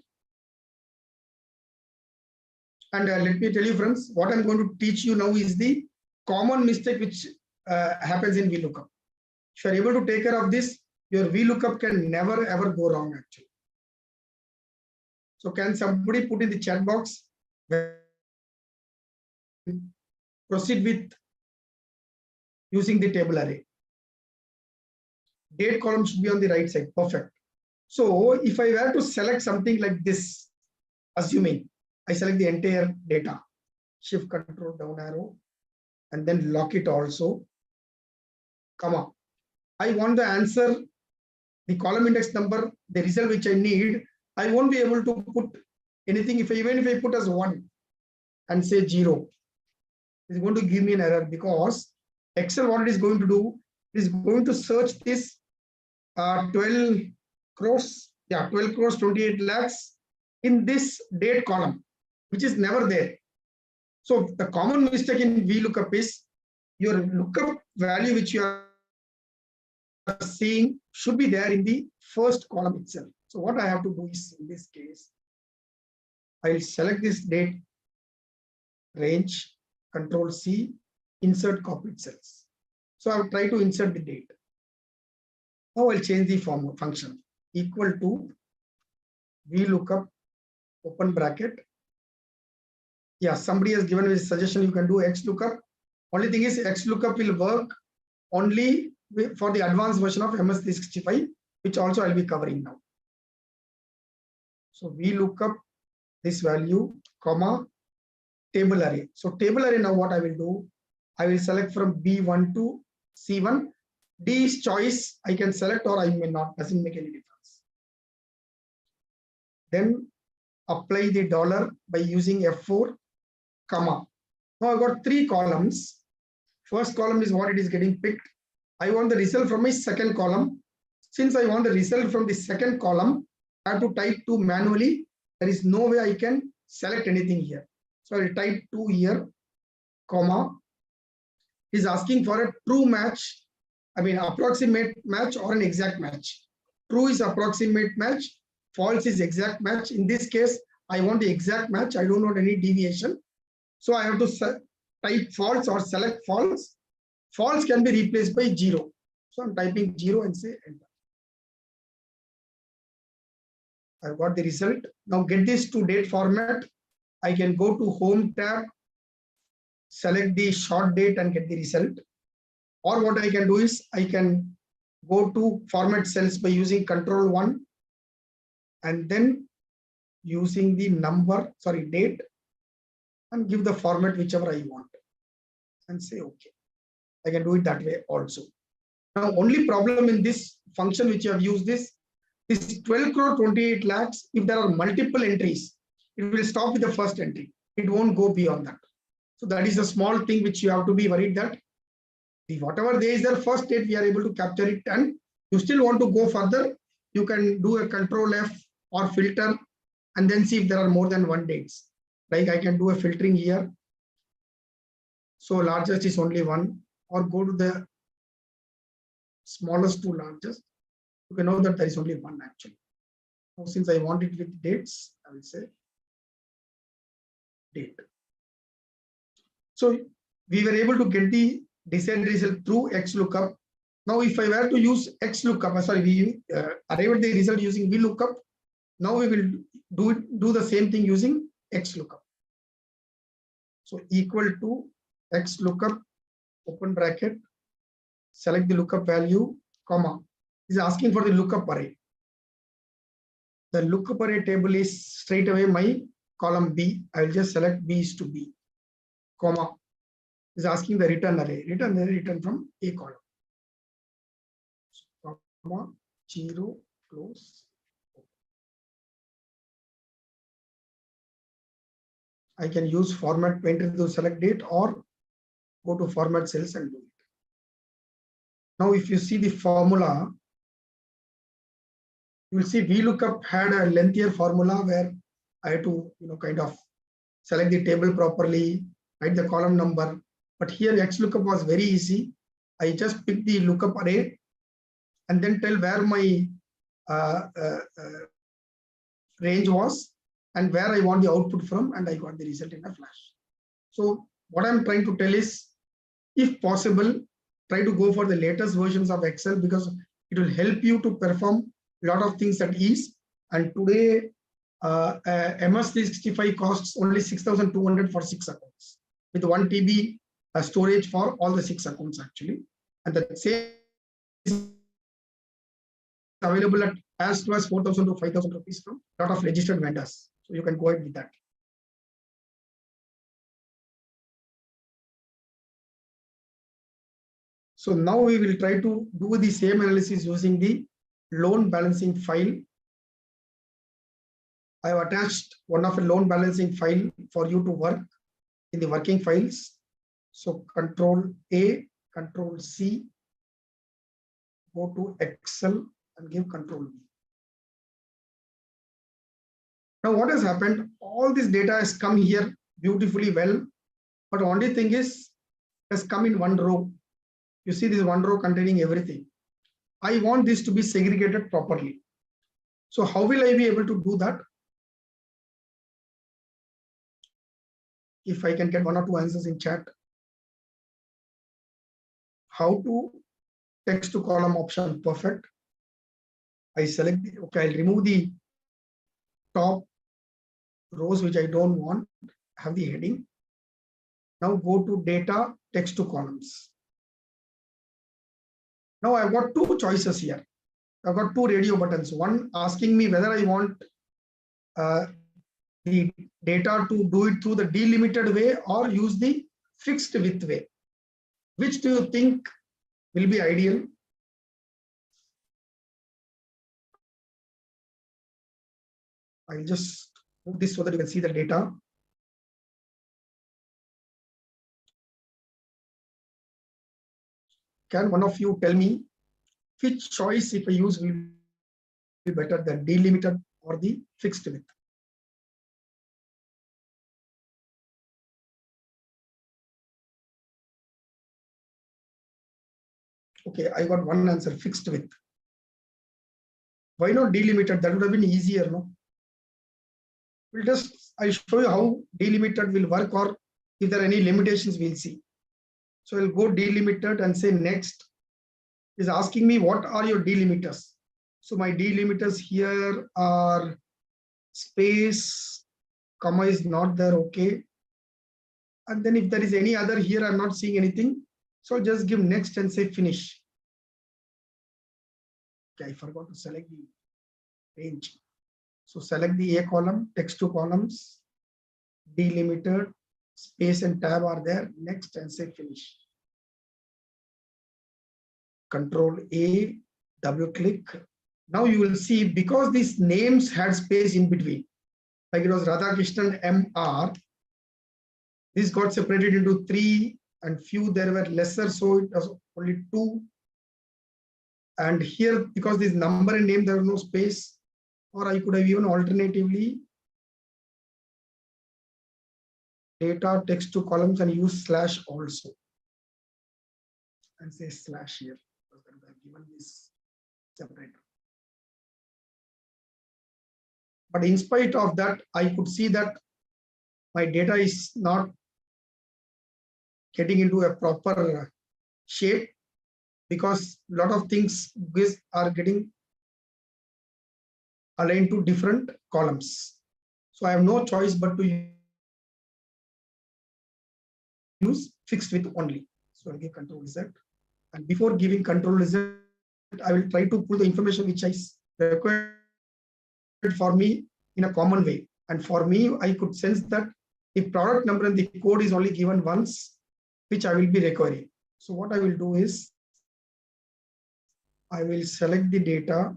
And let me tell you, friends, what I'm going to teach you now is the common mistake which happens in VLOOKUP. If you are able to take care of this, your VLOOKUP can never ever go wrong actually. So can somebody put in the chat box, proceed with using the table array. Date column should be on the right side, perfect. So if I were to select something like this, assuming I select the entire data, shift control down arrow, and then lock it also, comma. I want the answer, the column index number, the result which I need. I won't be able to put anything even if I put as 1 and say 0. It's going to give me an error because Excel, what it is going to do is going to search this 12 crores, 12 crores 28 lakhs in this date column, which is never there. So the common mistake in VLOOKUP is your lookup value which you are seeing should be there in the first column itself. So what I have to do is, in this case, I will select this date range, Control C, insert copied cells. So I will try to insert the date. Now I'll change the function equal to VLOOKUP, open bracket. Yeah, somebody has given me a suggestion you can do XLOOKUP. Only thing is XLOOKUP will work only for the advanced version of MS365, which also I'll be covering now. So VLOOKUP this value, comma, table array. So table array, now what I will do, I will select from B1 to C1. D is choice, I can select or I may not, doesn't make any difference. Then apply the dollar by using F4, comma. Now I've got 3 columns. First column is what it is getting picked. I want the result from my second column. Since I want the result from the second column, I have to type 2 manually. There is no way I can select anything here. So I will type 2 here, comma. Is asking for a true match, I mean approximate match or an exact match. True is approximate match, false is exact match. In this case, I want the exact match. I don't want any deviation. So I have to type false or select false, false can be replaced by 0. So I'm typing 0 and say enter. I've got the result. Now get this to date format. I can go to home tab, select the short date and get the result. Or what I can do is I can go to format cells by using Control+1 and then using the date, and give the format whichever I want and say okay. I can do it that way also. Now only problem in this function which you have used is this 12 crore 28 lakhs. If there are multiple entries, it will stop with the first entry. It won't go beyond that. So that is a small thing which you have to be worried that whatever there is their first date, we are able to capture it, and you still want to go further, you can do a Control F or filter and then see if there are more than one dates. Like I can do a filtering here. So largest is only one, or go to the smallest to largest. You can know that there is only one actually. Now, since I want it with dates, I will say date. So we were able to get the desired result through XLOOKUP. Now, if I were to use XLOOKUP, we arrive at the result using VLOOKUP. Now we will do the same thing using XLOOKUP. So equal to XLOOKUP, open bracket, select the lookup value, comma. Is asking for the lookup array. The lookup array table is straight away my column B. I will just select B is to B, comma. Is asking the return array. Return from A column. Comma 0 close. I can use format painter to select date or go to format cells and do it. Now, if you see the formula, you will see VLOOKUP had a lengthier formula where I had to kind of select the table properly, write the column number. But here XLOOKUP was very easy. I just picked the lookup array and then tell where my range was and where I want the output from, and I got the result in a flash. So what I'm trying to tell is, if possible, try to go for the latest versions of Excel, because it will help you to perform a lot of things at ease. And today, MS365 costs only 6,200 for 6 accounts with 1 TB storage for all the 6 accounts actually. And the same is available at as low as 4,000 to 5,000 rupees from a lot of registered vendors. So you can go ahead with that. So now we will try to do the same analysis using the loan balancing file. I have attached one of a loan balancing file for you to work in the working files. So Control A, Control C, go to Excel and give Control V. Now what has happened? All this data has come here beautifully well, but the only thing is it has come in one row. You see this one row containing everything. I want this to be segregated properly. So how will I be able to do that? If I can get 1 or 2 answers in chat. How to text to column option, perfect. I select the, okay, I'll remove the top rows which I don't want, have the heading. Now go to data, text to columns. Now I've got 2 choices here. I've got 2 radio buttons. One asking me whether I want the data to do it through the delimited way or use the fixed width way. Which do you think will be ideal? I'll just move this so that you can see the data. Can one of you tell me which choice, if I use, will be better, the delimited or the fixed width? Okay, I got one answer, fixed width. Why not delimited? That would have been easier, no? I'll show you how delimited will work, or if there are any limitations, we'll see. So I'll go delimited and say next. Is asking me what are your delimiters. So my delimiters here are space, comma is not there, okay. And then if there is any other here, I'm not seeing anything. So I'll just give next and say finish. Okay, I forgot to select the range. So select the A column, text to columns, delimited, space and tab are there, next and say finish. Control A, double click. Now you will see, because these names had space in between, like it was Radhakrishnan MR, this got separated into 3 and few there were lesser, so it was only 2. And here, because this number and name, there was no space, or I could have even alternatively data text to columns and use slash also and say slash here, because I have given this separator. But in spite of that, I could see that my data is not getting into a proper shape, because a lot of things are getting aligned to different columns. So I have no choice but to use fixed with only. So I'll give Control Z. And before giving Control Z, I will try to pull the information which is required for me in a common way. And for me, I could sense that the product number and the code is only given once, which I will be requiring. So what I will do is, I will select the data.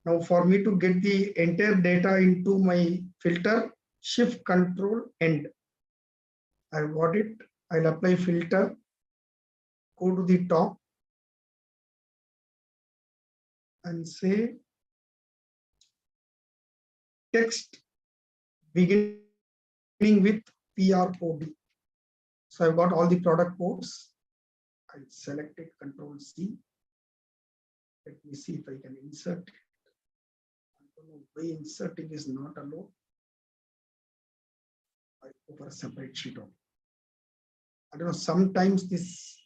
Now for me to get the entire data into my filter, Shift Control End. I've got it. I'll apply filter, go to the top and say text beginning with PROD. So I've got all the product codes. I'll select it, Control C. Let me see if I can insert it. I don't know why inserting is not allowed. I go for a separate sheet only. I don't know, sometimes this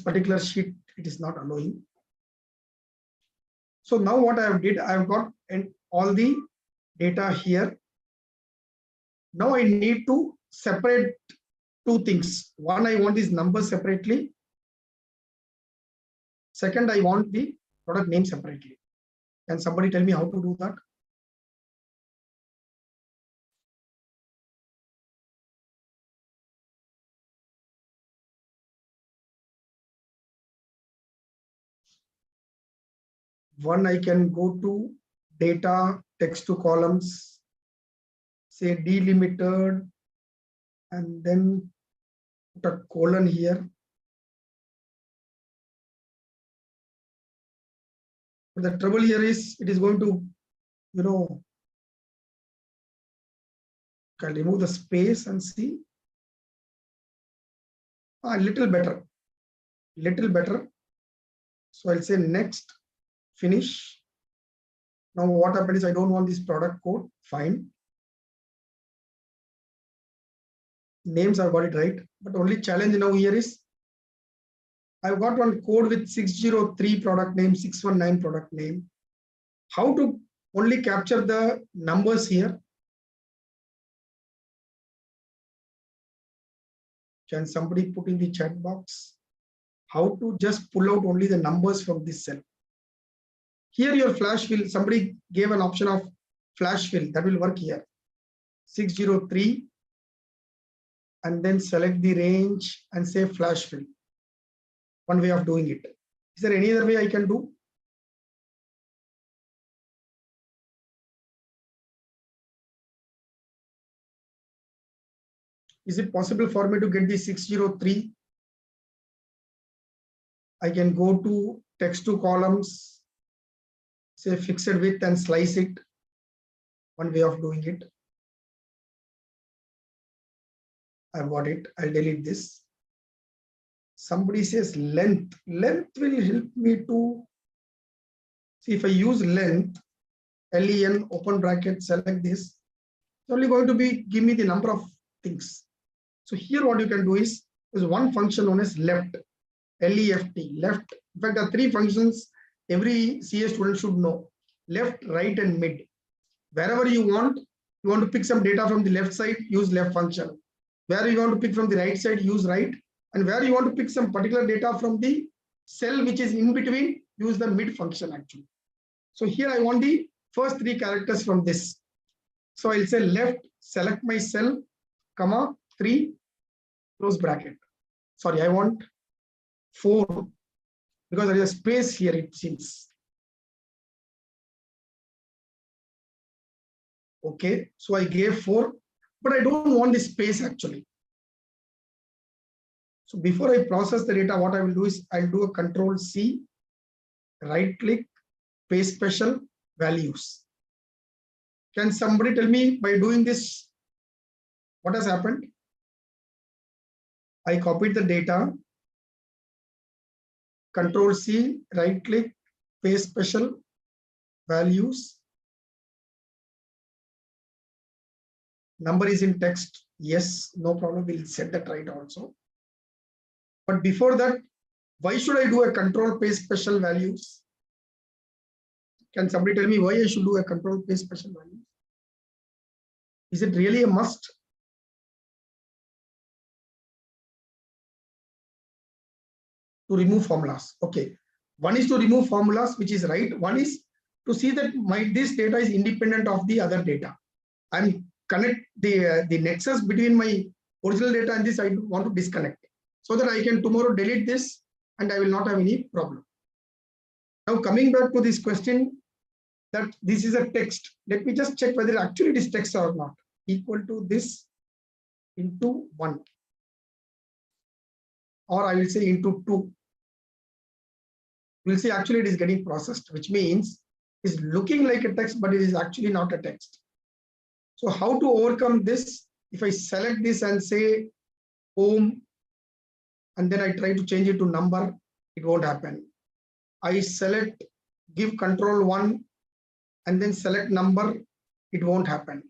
particular sheet, it is not allowing. So now what I have did, I've got all the data here. Now I need to separate two things. One, I want these numbers separately. Second, I want the product name separately. Can somebody tell me how to do that? One, I can go to data, text to columns, say delimited, and then put a colon here. But the trouble here is, it is going to, I'll remove the space and see. A little better. So I'll say next, finish. Now what happened is, I don't want this product code. Fine. Names I've got it right, but only challenge now here is, I've got one code with 603 product name, 619 product name. How to only capture the numbers here? Can somebody put in the chat box how to just pull out only the numbers from this cell? Here your flash fill, somebody gave an option of flash fill, that will work here. 603 and then select the range and say flash fill. One way of doing it. Is there any other way I can do? Is it possible for me to get the 603? I can go to text to columns, say fixed width and slice it. One way of doing it. I've got it. I'll delete this. Somebody says length. Length will help me to see if I use length, LEN, open bracket, select this. It's only going to be give me the number of things. So here what you can do is one function known as left, L-E-F-T, left. In fact, there are three functions every CA student should know: left, right, and mid. Wherever you want to pick some data from the left side, use left function. Where you want to pick from the right side, use right. And where you want to pick some particular data from the cell which is in between, use the mid function actually. So here I want the first three characters from this. So I'll say left, select my cell, comma, 3, close bracket. Sorry, I want 4 because there is a space here, it seems. Okay, so I gave 4, but I don't want this space actually. So before I process the data, what I will do is I'll do a Control C, right click, paste special, values. Can somebody tell me by doing this, what has happened? I copied the data, Control C, right click, paste special, values. Number is in text. Yes, no problem. We'll set that right also. But before that, why should I do a control paste special values? Can somebody tell me why I should do a control paste special values? Is it really a must? To remove formulas. Okay. One is to remove formulas, which is right. One is to see that this data is independent of the other data. I'm connect the nexus between my original data and this I want to disconnect so that I can tomorrow delete this and I will not have any problem. Now coming back to this question that this is a text. Let me just check whether actually it is text or not. Equal to this into 1. Or I will say into 2. We'll see actually it is getting processed, which means it's looking like a text, but it is actually not a text. So how to overcome this? If I select this and say home, and then I try to change it to number, it won't happen. I select, give control 1, and then select number, it won't happen.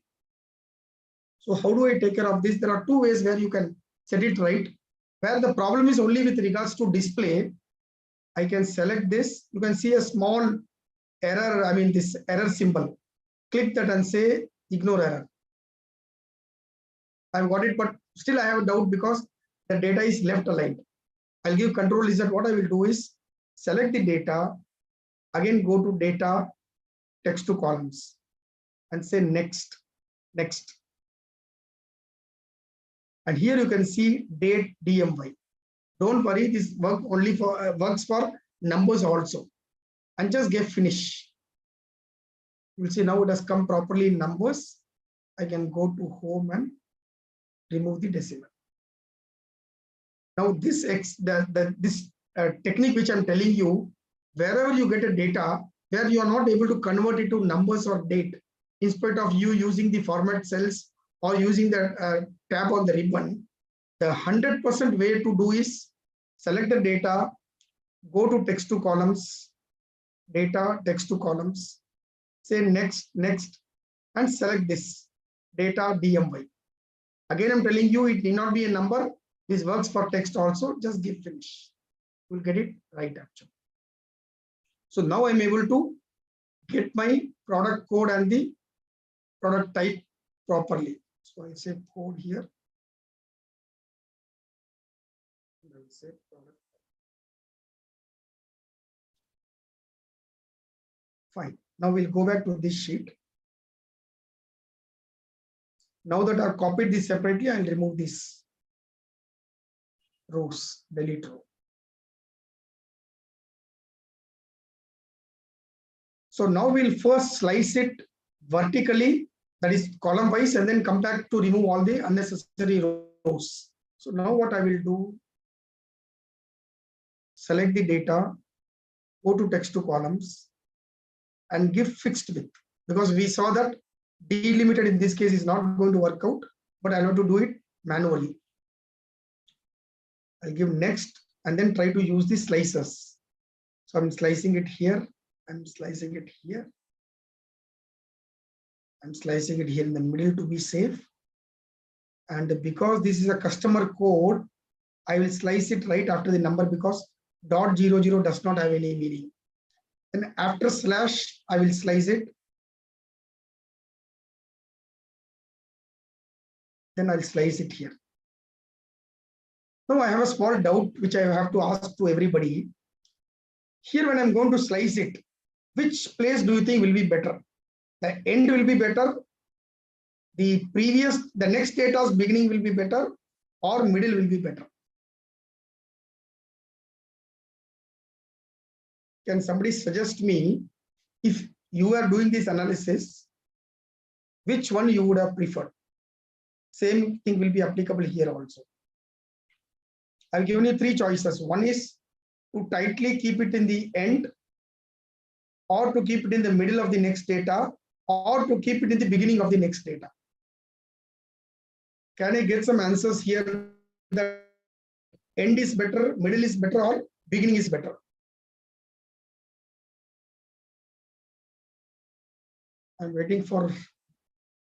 So how do I take care of this? There are 2 ways where you can set it right. Where the problem is only with regards to display, I can select this. You can see a small error, this error symbol. Click that and say ignore error. I've got it, but still I have a doubt because the data is left aligned. I'll give control Z. What I will do is select the data, again go to data, text to columns, and say next, next. And here you can see date DMY. Don't worry, this works for numbers also. And just get finish. You'll see now it has come properly in numbers. I can go to home and remove the decimal. Now this technique which I'm telling you, wherever you get a data where you are not able to convert it to numbers or date, in spite of you using the format cells or using the tab on the ribbon, the 100% way to do is select the data, go to text to columns, data, text to columns, say next, next, and select this data DMY. Again, I'm telling you, it need not be a number. This works for text also. Just give finish. You'll get it right actually. So now I'm able to get my product code and the product type properly. So I'll say code here. I'll say product. Fine. Now we'll go back to this sheet. Now that I've copied this separately, I'll remove this rows, delete row. So now we'll first slice it vertically, that is column wise, and then come back to remove all the unnecessary rows. So now what I will do, select the data, go to text to columns, and give fixed width, because we saw that delimited in this case is not going to work out, but I have to do it manually. I'll give next and then try to use the slicers. So I'm slicing it here, I'm slicing it here, I'm slicing it here in the middle to be safe. And because this is a customer code, I will slice it right after the number because .00 does not have any meaning. And after slash, I will slice it. Then I'll slice it here. Now I have a small doubt which I have to ask to everybody. Here when I'm going to slice it, which place do you think will be better? The end will be better, the next data's beginning will be better, or middle will be better? Can somebody suggest me, if you are doing this analysis, which one you would have preferred? Same thing will be applicable here also. I've given you three choices. One is to tightly keep it in the end, or to keep it in the middle of the next data, or to keep it in the beginning of the next data. Can I get some answers here that end is better, middle is better, or beginning is better? I'm waiting for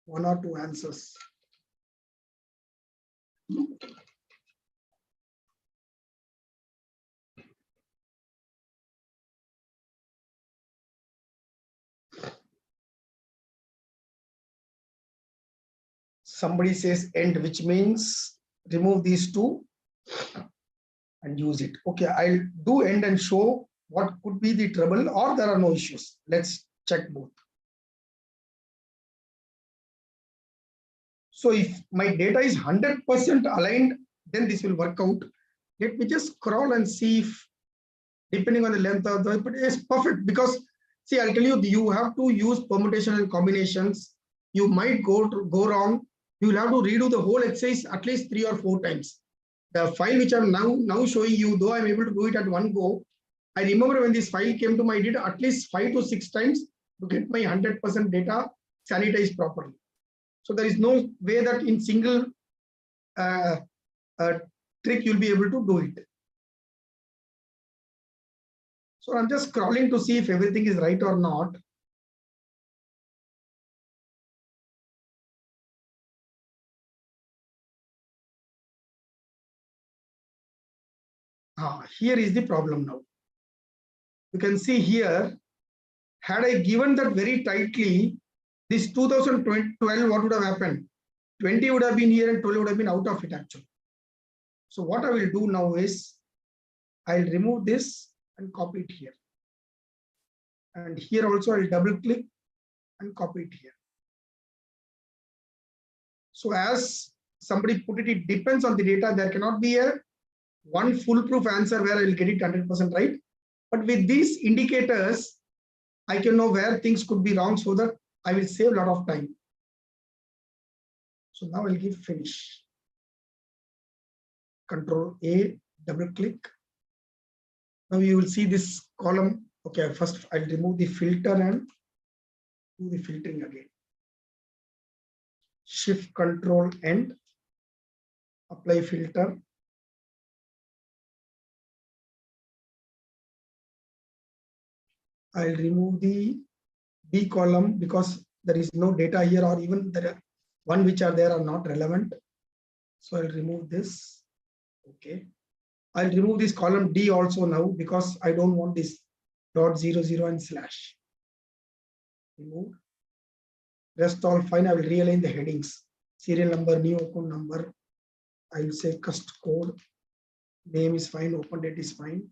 one or two answers. Somebody says end, which means remove these two and use it. Okay, I'll do end and show what could be the trouble, or there are no issues. Let's check both. So if my data is 100% aligned, then this will work out. Let me just scroll and see if, depending on the length of the, but it's perfect, because see, I'll tell you, you have to use permutation and combinations. You might go wrong. You will have to redo the whole exercise at least 3 or 4 times. The file which I'm now showing you, though I'm able to do it at one go, I remember when this file came to me, I did at least 5 to 6 times to get my 100% data sanitized properly. So there is no way that in single trick you'll be able to do it. So I'm just scrolling to see if everything is right or not. Here is the problem now. You can see here, had I given that very tightly, this 2012, what would have happened? 20 would have been here and 12 would have been out of it actually. So what I will do now is, I'll remove this and copy it here. And here also I'll double click and copy it here. So as somebody put it, it depends on the data. There cannot be a one foolproof answer where I will get it 100% right. But with these indicators, I can know where things could be wrong, so that I will save a lot of time. So now I'll give finish. Control A, double click. Now you will see this column. Okay, first I'll remove the filter and do the filtering again. Shift Control End, apply filter. I'll remove the B column because there is no data here, or even the one which are there are not relevant. So I'll remove this. Okay. I'll remove this column D also now because I don't want this .00 and slash. Remove. Rest all fine. I will realign the headings. Serial number, new account number. I will say cust code. Name is fine. Open date is fine.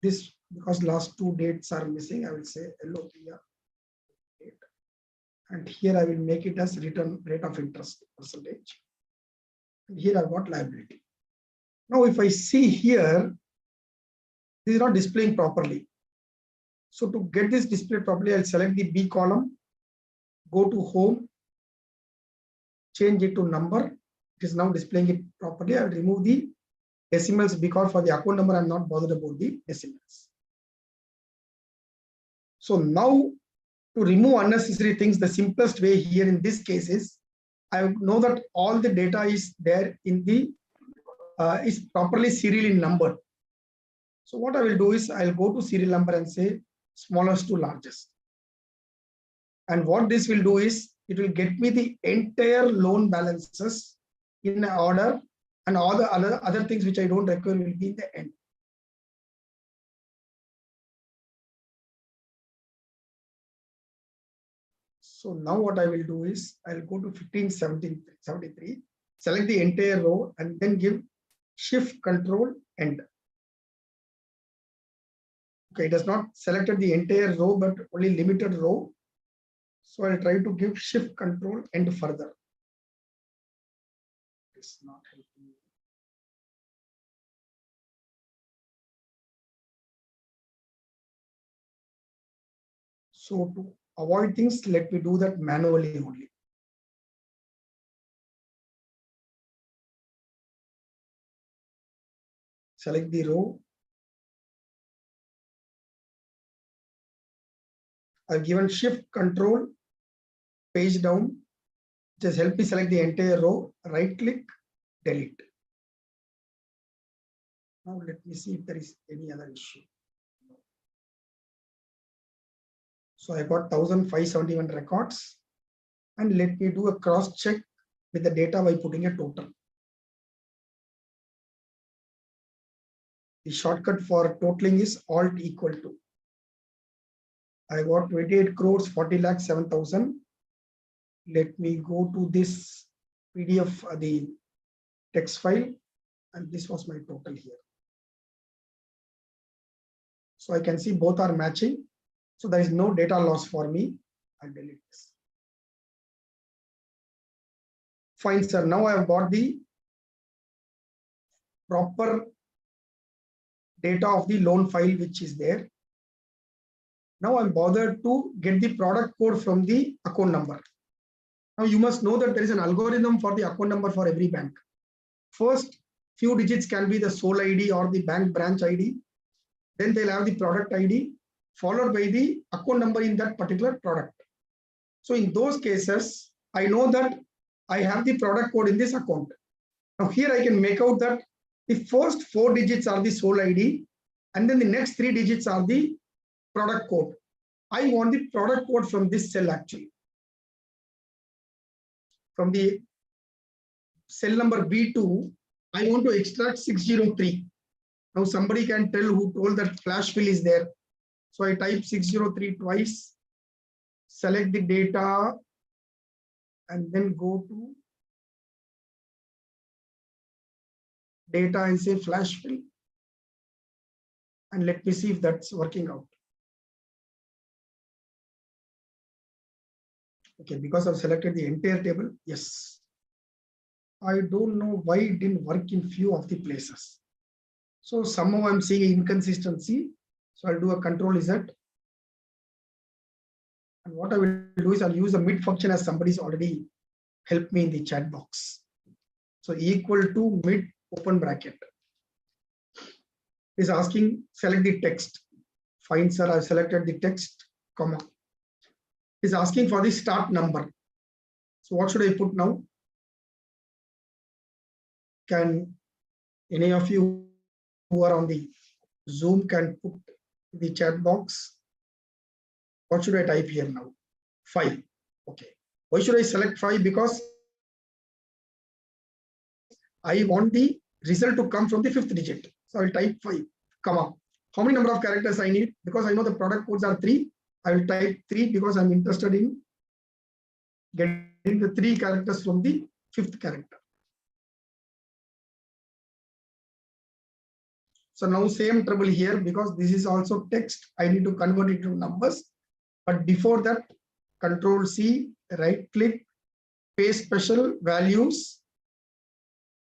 This, because last 2 dates are missing, I will say LOPR date. And here I will make it as return rate of interest percentage. And here I've got liability. Now, if I see here, this is not displaying properly. So to get this displayed properly, I'll select the B column, go to home, change it to number. It is now displaying it properly. I'll remove the decimals because for the account number, I'm not bothered about the decimals. So now to remove unnecessary things, the simplest way here in this case is, I know that all the data is there in the is properly serially numbered. So what I will do is I'll go to serial number and say smallest to largest. And what this will do is it will get me the entire loan balances in order, and all the other things which I don't require will be in the end. So now what I will do is I'll go to 1573, select the entire row and then give Shift Control End. Okay, it has not selected the entire row, but only limited row. So I'll try to give Shift Control End further. It's not helping me. So to avoid things, let me do that manually only. Select the row. I've given Shift Control page down. Just help me select the entire row. Right click, delete. Now let me see if there is any other issue. So I got 1571 records, and let me do a cross check with the data by putting a total. The shortcut for totaling is Alt equal to. I got 28 crores 40 lakhs 7,000. Let me go to this PDF, the text file, and this was my total here. So I can see both are matching. So there is no data loss for me. I'll delete this. Fine, sir. Now I have got the proper data of the loan file which is there. Now I'm bothered to get the product code from the account number. Now you must know that there is an algorithm for the account number for every bank. First few digits can be the sole ID or the bank branch ID. Then they'll have the product ID followed by the account number in that particular product. So in those cases, I know that I have the product code in this account. Now here I can make out that the first 4 digits are the sole ID, and then the next 3 digits are the product code. I want the product code from this cell actually. From the cell number B2, I want to extract 603. Now somebody can tell who told that flash fill is there. So I type 603 twice, select the data, and then go to data and say flash fill. And let me see if that's working out. Okay, because I've selected the entire table, yes. I don't know why it didn't work in few of the places. So somehow I'm seeing inconsistency. So I'll do a Control Z. And what I will do is I'll use the mid function as somebody's already helped me in the chat box. So equal to mid open bracket. Is asking select the text. Fine, sir. I've selected the text, comma. Is asking for the start number. So what should I put now? Can any of you who are on the Zoom can put the chat box? What should I type here now? 5. Okay. Why should I select 5? Because I want the result to come from the 5th digit. So I'll type 5, comma. How many number of characters I need? Because I know the product codes are 3. I will type 3 because I'm interested in getting the 3 characters from the 5th character. So now same trouble here because this is also text. I need to convert it to numbers. But before that, Control C, right click, paste special values.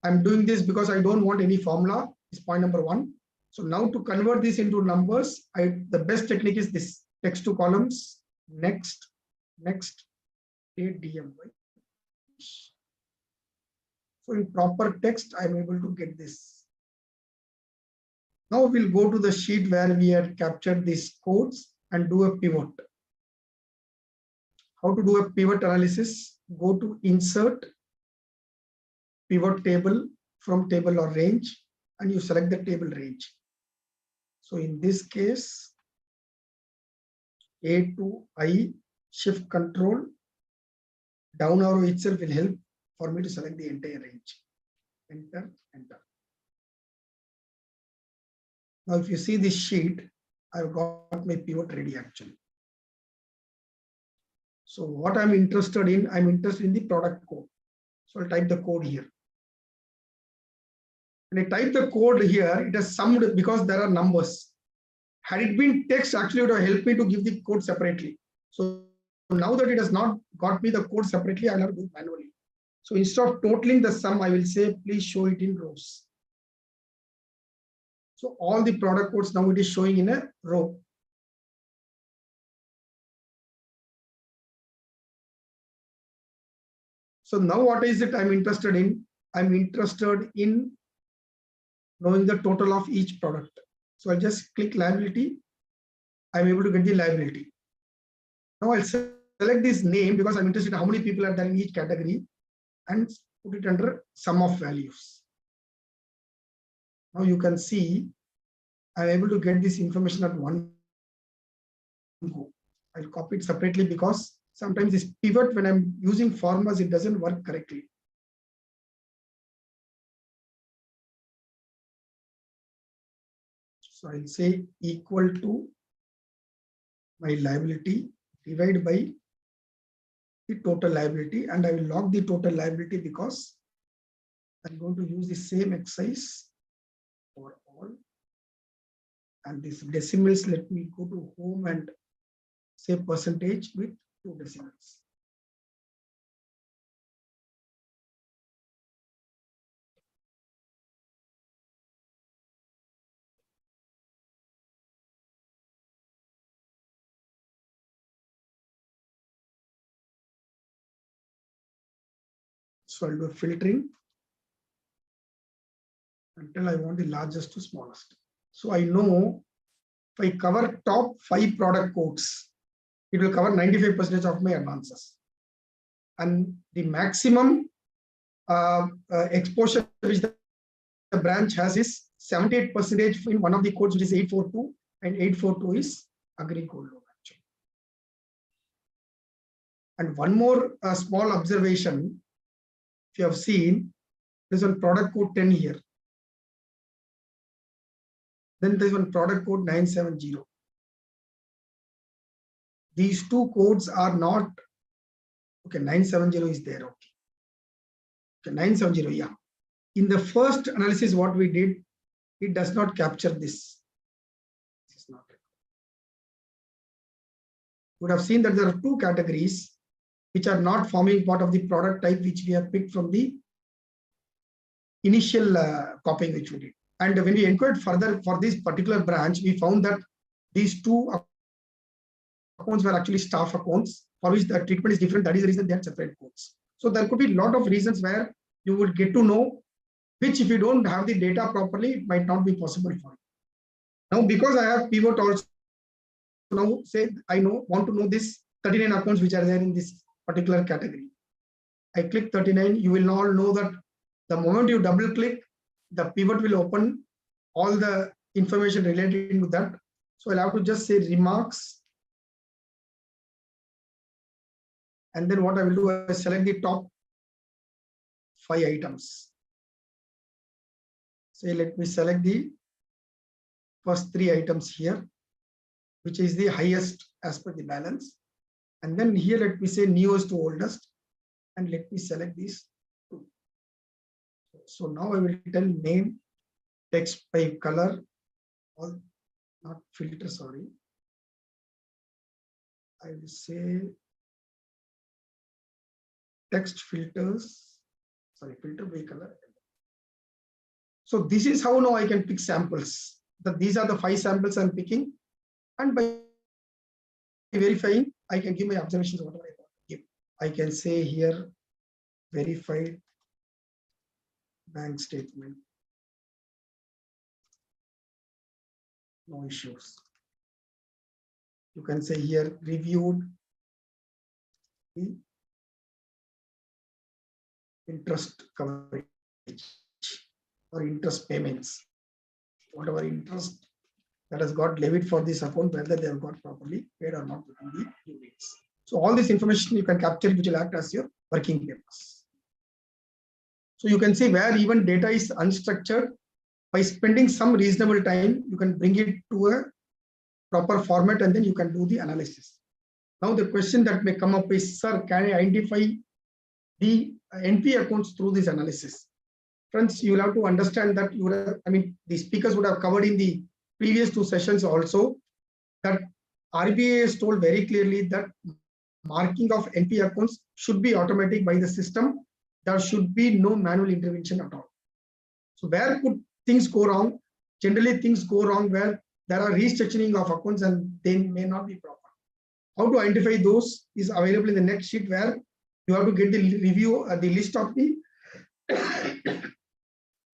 I'm doing this because I don't want any formula. It's point number 1. So now to convert this into numbers, the best technique is this: text to columns, next, DMY. So in proper text, I'm able to get this. Now we'll go to the sheet where we had captured these codes and do a pivot. How to do a pivot analysis? Go to Insert, Pivot Table from Table or Range, and you select the table range. So in this case, A to I, Shift Control, down arrow itself will help for me to select the entire range. enter, enter. Now, if you see this sheet, I've got my pivot ready actually. So what I'm interested in the product code. So I'll type the code here. When I type the code here, it has summed because there are numbers. Had it been text, actually it would have helped me to give the code separately. So now that it has not got me the code separately, I'll have to do it manually. So instead of totaling the sum, I will say, please show it in rows. So all the product codes now it is showing in a row. So now what is it I'm interested in? I'm interested in knowing the total of each product. So I'll just click liability. I'm able to get the liability. Now I'll select this name because I'm interested in how many people are there in each category and put it under sum of values. Now you can see I'm able to get this information at one go. I'll copy it separately because sometimes this pivot, when I'm using formulas, it doesn't work correctly. So I'll say equal to my liability divided by the total liability, and I will log the total liability because I'm going to use the same exercise for all. And these decimals, let me go to home and say percentage with 2 decimals. So I'll do filtering until I want the largest to smallest. So I know if I cover top 5 product codes, it will cover 95% of my advances. And the maximum exposure which the branch has is 78% in one of the codes, which is 842, and 842 is agri gold loan actually. And one more small observation, if you have seen, there's one product code 10 here. Then there's one product code 970. These two codes are not, okay, 970 is there, okay. Okay, 970, yeah. In the first analysis, what we did, it does not capture this. This is not it. You would have seen that there are 2 categories which are not forming part of the product type which we have picked from the initial copying which we did. And when we inquired further for this particular branch, we found that these 2 accounts were actually staff accounts for which the treatment is different. That is the reason they are separate codes. So there could be a lot of reasons where you would get to know which, if you don't have the data properly, it might not be possible for you. Now, because I have pivot also, now say I want to know this 39 accounts which are there in this particular category. I click 39. You will all know that the moment you double click, the pivot will open all the information related to that. So I'll have to just say remarks. And then what I will do is select the top 5 items. Say, let me select the first 3 items here, which is the highest as per the balance. And then here, let me say newest to oldest. And let me select these 2. So now I will tell name, text by color, or not filter, sorry. I will say text filters, sorry, filter by color. So this is how now I can pick samples. That these are the 5 samples I'm picking, and by verifying, I can give my observations whatever I want to give. I can say here verified bank statement, no issues. You can say here reviewed the interest coverage or interest payments, whatever interest that has got levied for this account, whether they have got properly paid or not within the due dates. So all this information you can capture, which will act as your working papers. So you can see where even data is unstructured. By spending some reasonable time, you can bring it to a proper format and then you can do the analysis. Now the question that may come up is, sir, can I identify the NP accounts through this analysis? Friends, you will have to understand that the speakers would have covered in the previous two sessions also that RBI has told very clearly that marking of NP accounts should be automatic by the system. There should be no manual intervention at all. So where could things go wrong? Generally, things go wrong where there are restructuring of accounts and they may not be proper. How to identify those is available in the next sheet, where you have to get the review, the list of the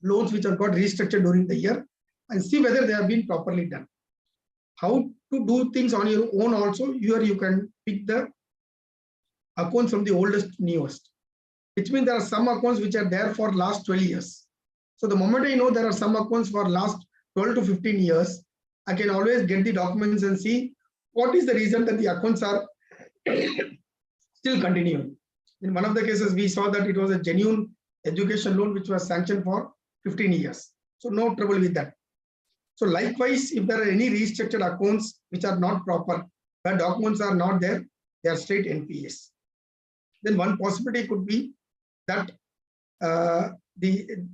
loans which have got restructured during the year and see whether they have been properly done. How to do things on your own also, here you can pick the accounts from the oldest to newest, which means there are some accounts which are there for last 12 years. So the moment I know there are some accounts for last 12 to 15 years, I can always get the documents and see what is the reason that the accounts are still continuing. In one of the cases, we saw that it was a genuine education loan which was sanctioned for 15 years. So no trouble with that. So likewise, if there are any restructured accounts which are not proper, where documents are not there, they are straight NPAs. Then one possibility could be that the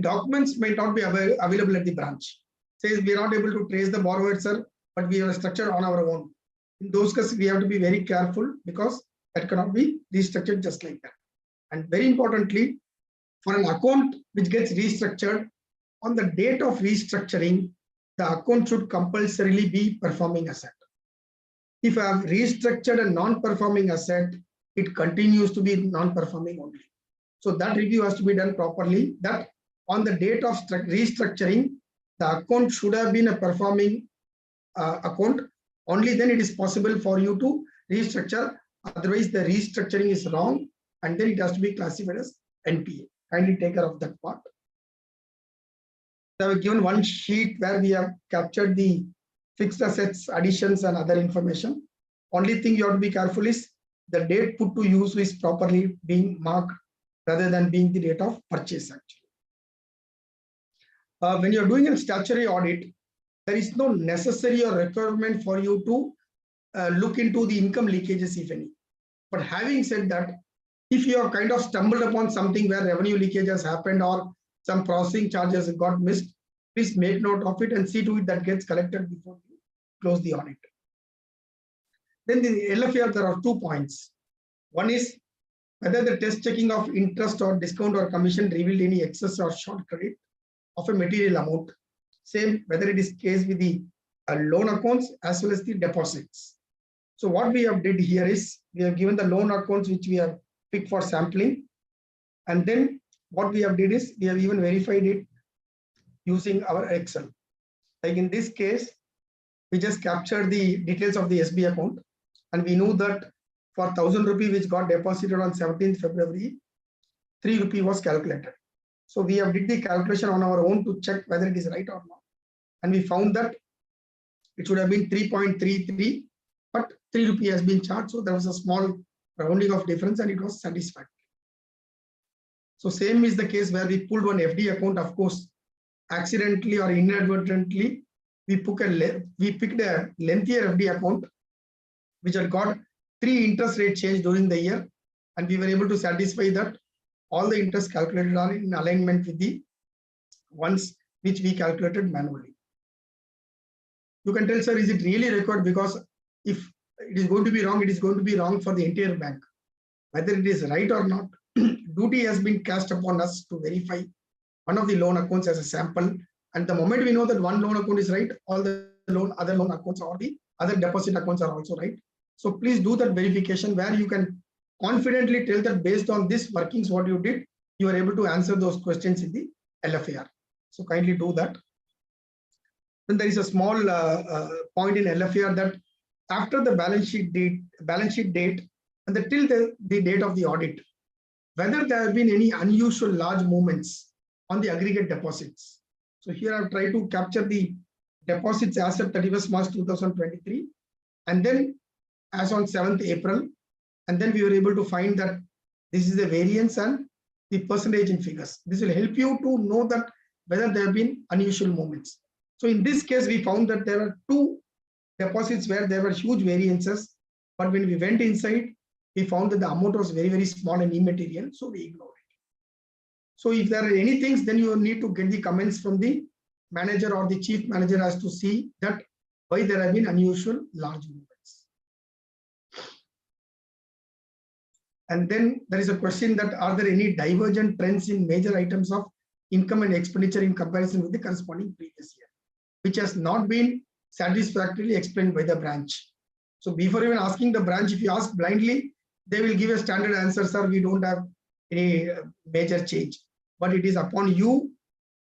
documents may not be available at the branch. Says we are not able to trace the borrower, sir, but we have a structure on our own. In those cases, we have to be very careful because that cannot be restructured just like that. And very importantly, for an account which gets restructured, on the date of restructuring, the account should compulsorily be performing asset. If I have restructured a non-performing asset, it continues to be non-performing only. So that review has to be done properly, that on the date of restructuring, the account should have been a performing account. Only then it is possible for you to restructure. Otherwise, the restructuring is wrong and then it has to be classified as NPA. Kindly take care of that part. I have given one sheet where we have captured the fixed assets, additions and other information. Only thing you have to be careful is the date put to use is properly being marked rather than being the date of purchase actually. When you're doing a statutory audit, there is no necessary or requirement for you to look into the income leakages, if any. But having said that, if you have kind of stumbled upon something where revenue leakage has happened or some processing charges got missed, please make note of it and see to it that gets collected before you close the audit. Then the LFR, there are 2 points. One is whether the test checking of interest or discount or commission revealed any excess or short credit of a material amount. Same whether it is case with the loan accounts as well as the deposits. So what we have did here is we have given the loan accounts which we have picked for sampling, and then what we have did is we have even verified it using our Excel. Like in this case, we just captured the details of the SB account, and we know that for 1,000 rupee which got deposited on 17th February, 3 rupee was calculated. So we have did the calculation on our own to check whether it is right or not. And we found that it should have been 3.33, but 3 rupee has been charged. So there was a small rounding of difference and it was satisfactory. So same is the case where we pulled one FD account, of course, accidentally or inadvertently, we picked a lengthier FD account, which had got 3 interest rate change during the year. And we were able to satisfy that all the interest calculated are in alignment with the ones which we calculated manually. You can tell, sir, is it really required? Because if it is going to be wrong, it is going to be wrong for the entire bank. Whether it is right or not, duty has been cast upon us to verify one of the loan accounts as a sample. And the moment we know that one loan account is right, all the other loan accounts or the other deposit accounts are also right. So please do that verification where you can confidently tell that based on this workings, what you did, you are able to answer those questions in the LFAR. So kindly do that. Then there is a small point in LFAR that after the balance sheet date and till the date of the audit, whether there have been any unusual large movements on the aggregate deposits. So here I've tried to capture the deposits as of 31st March 2023 And then as on 7th April, and then we were able to find that this is the variance and the percentage in figures. This will help you to know that whether there have been unusual movements. So in this case, we found that there are two deposits where there were huge variances, but when we went inside, we found that the amount was very, very small and immaterial, so we ignored it. So if there are any things, then you need to get the comments from the manager or the chief manager as to see that why there have been unusual large movements. And then there is a question that are there any divergent trends in major items of income and expenditure in comparison with the corresponding previous year, which has not been satisfactorily explained by the branch. So before even asking the branch, if you ask blindly, they will give a standard answer, sir, we don't have any major change. But it is upon you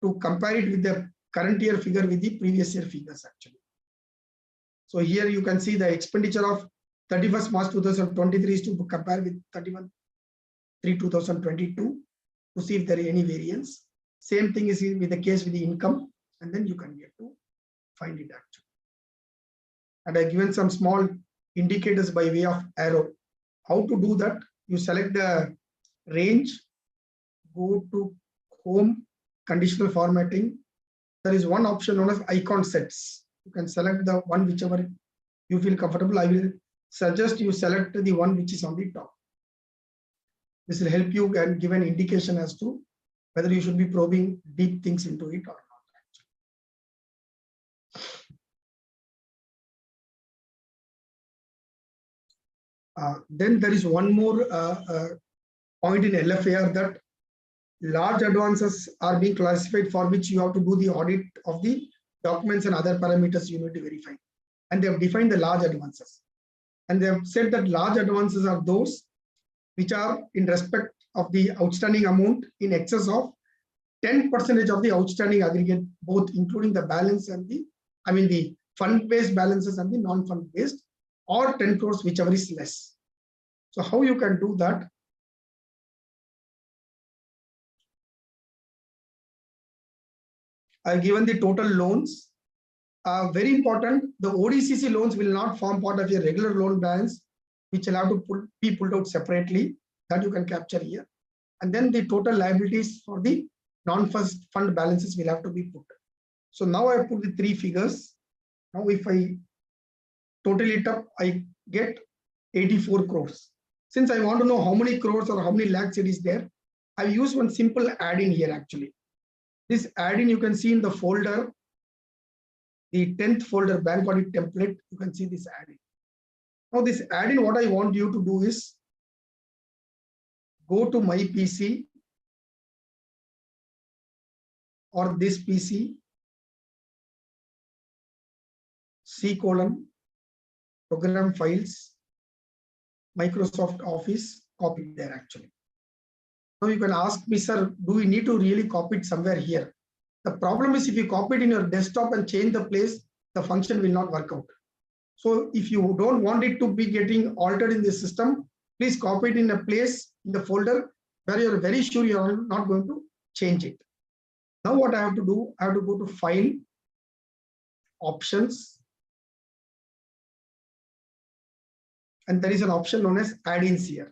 to compare it with the current year figure with the previous year figures actually. So here you can see the expenditure of 31st March 2023 is to compare with 31/3/2022 to see if there is any variance. Same thing is with the case with the income, and then you can get to find it actually. And I've given some small indicators by way of arrow. How to do that? You select the range, go to home, conditional formatting. There is one option known as icon sets. You can select the one whichever you feel comfortable. I will suggest you select the one which is on the top. This will help you and give an indication as to whether you should be probing deep things into it or not. Then there is one more point in LFAR that large advances are being classified for which you have to do the audit of the documents and other parameters you need to verify. And they have defined the large advances. And they have said that large advances are those which are in respect of the outstanding amount in excess of 10% of the outstanding aggregate, both including the balance and the fund-based balances and the non-fund-based, or 10 crores, whichever is less. So how you can do that? I've given the total loans. Very important, the ODCC loans will not form part of your regular loan balance, which will have to be pulled out separately. That you can capture here. And then the total liabilities for the non-fund balances will have to be put. So now I put the three figures. Now if I total it up, I get 84 crores. Since I want to know how many crores or how many lakhs it is there, I've used one simple add-in here actually. This add-in you can see in the folder, the 10th folder, bank audit template, you can see this add-in. Now this add-in, what I want you to do is go to my PC or this PC, program files, Microsoft Office, copy it there actually. Now you can ask me, sir, do we need to really copy it somewhere here? The problem is if you copy it in your desktop and change the place, the function will not work out. So if you don't want it to be getting altered in the system, please copy it in a place in the folder where you're very sure you're not going to change it. Now what I have to do, I have to go to File, Options, and there is an option known as Add-ins here.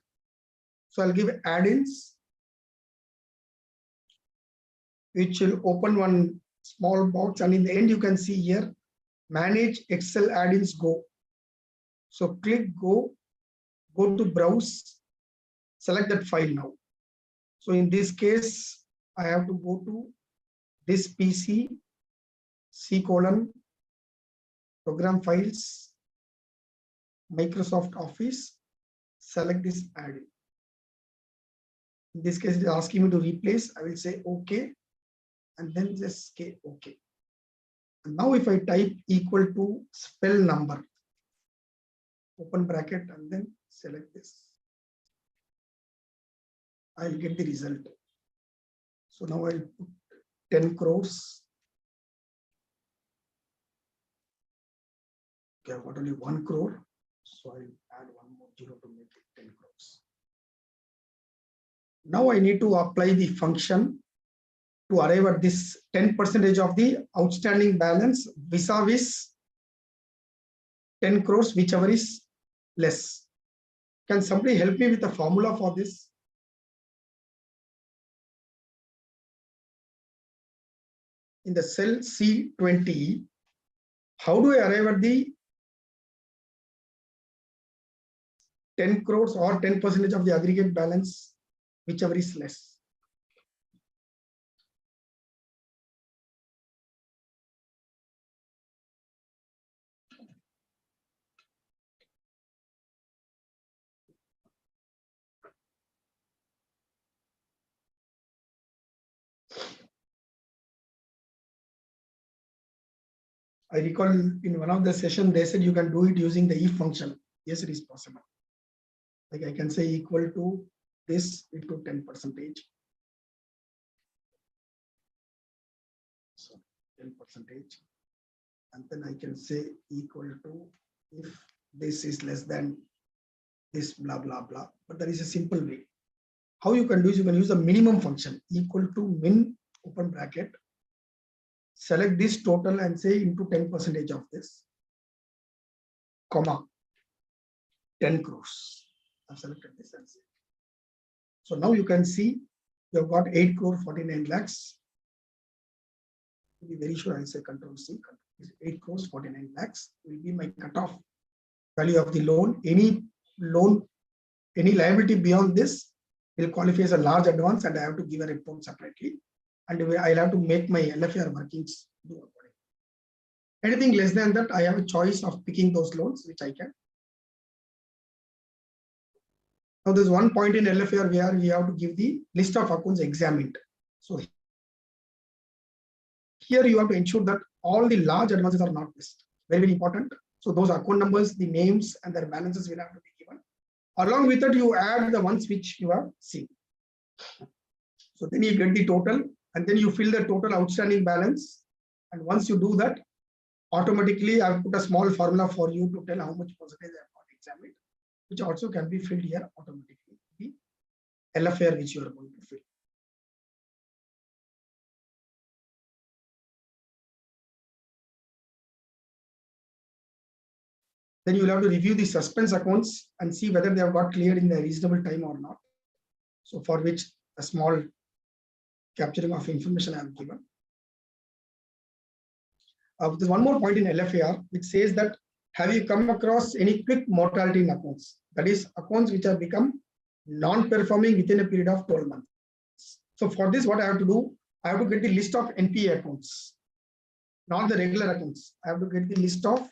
So I'll give Add-ins, which will open one small box, and in the end you can see here, Manage Excel Add-ins Go. So click Go, go to Browse, select that file now. So in this case, I have to go to this PC, program files, Microsoft Office, select this add-in. In this case, it is asking me to replace. I will say OK, and then just say OK. And now if I type equal to spell number, open bracket, and then select this, I'll get the result. So now I'll put 10 crores. Okay, I've got only 1 crore. So I'll add one more zero to make it 10 crores. Now I need to apply the function to arrive at this 10% of the outstanding balance vis-a-vis 10 crores, whichever is less. Can somebody help me with the formula for this? In the cell C20, how do I arrive at the 10 crores or 10% of the aggregate balance, whichever is less? I recall in one of the sessions, they said you can do it using the if function. Yes, it is possible. Like I can say equal to this into 10%. So 10%. And then I can say equal to if this is less than this blah, blah, blah. But there is a simple way. How you can do is you can use the minimum function equal to min open bracket. Select this total and say into 10% of this, comma, 10 crores. I've selected this and say. So now you can see you've got 8 crore 49 lakhs. To be very sure, I say control C, 8 crores 49 lakhs will be my cutoff value of the loan. Any liability beyond this will qualify as a large advance and I have to give a report separately. And I'll have to make my LFR workings do accordingly. Anything less than that, I have a choice of picking those loans, which I can. Now, there's one point in LFR where we have to give the list of accounts examined. So here you have to ensure that all the large advances are not missed. Very, very important. So those account numbers, the names and their balances will have to be given. Along with that, you add the ones which you have seen. So then you get the total and then you fill the total outstanding balance. And once you do that, automatically I've put a small formula for you to tell how much percentage I have got examined, which also can be filled here automatically. The LFR which you are going to fill. Then you will have to review the suspense accounts and see whether they have got cleared in a reasonable time or not. So for which a small capturing of information I have given. There's one more point in LFAR which says that have you come across any quick mortality in accounts? That is accounts which have become non-performing within a period of 12 months. So for this, what I have to do, I have to get the list of NPA accounts, not the regular accounts. I have to get the list of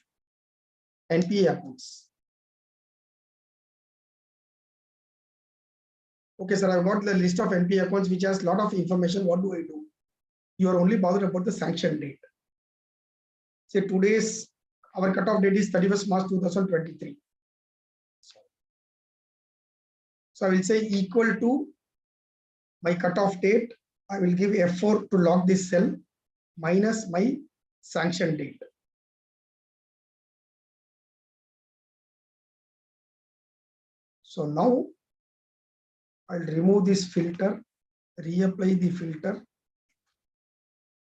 NPA accounts. Okay, sir, I've got the list of NPA accounts which has a lot of information. What do I do? You are only bothered about the sanction date. Say today's, our cutoff date is 31st March 2023. So I will say equal to my cutoff date. I will give F4 to lock this cell minus my sanction date. So now I'll remove this filter, reapply the filter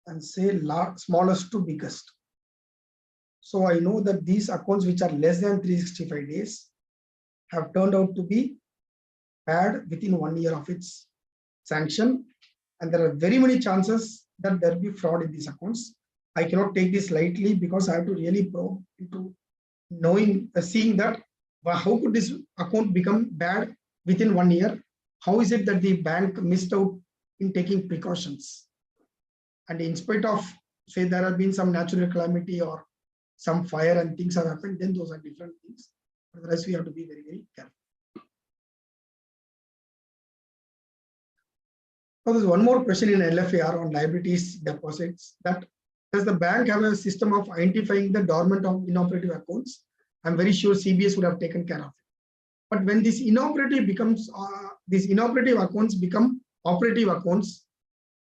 and say smallest to biggest. So I know that these accounts which are less than 365 days have turned out to be bad within 1 year of its sanction. And there are very many chances that there will be fraud in these accounts. I cannot take this lightly because I have to really probe into knowing, seeing that how could this account become bad within 1 year? How is it that the bank missed out in taking precautions? And in spite of, say, there have been some natural calamity or some fire and things have happened, then those are different things. Otherwise, we have to be very, very careful. Now, there's one more question in LFAR on liabilities deposits. That does the bank have a system of identifying the dormant or inoperative accounts? I'm very sure CBS would have taken care of it. But when this inoperative becomes, these inoperative accounts become operative accounts,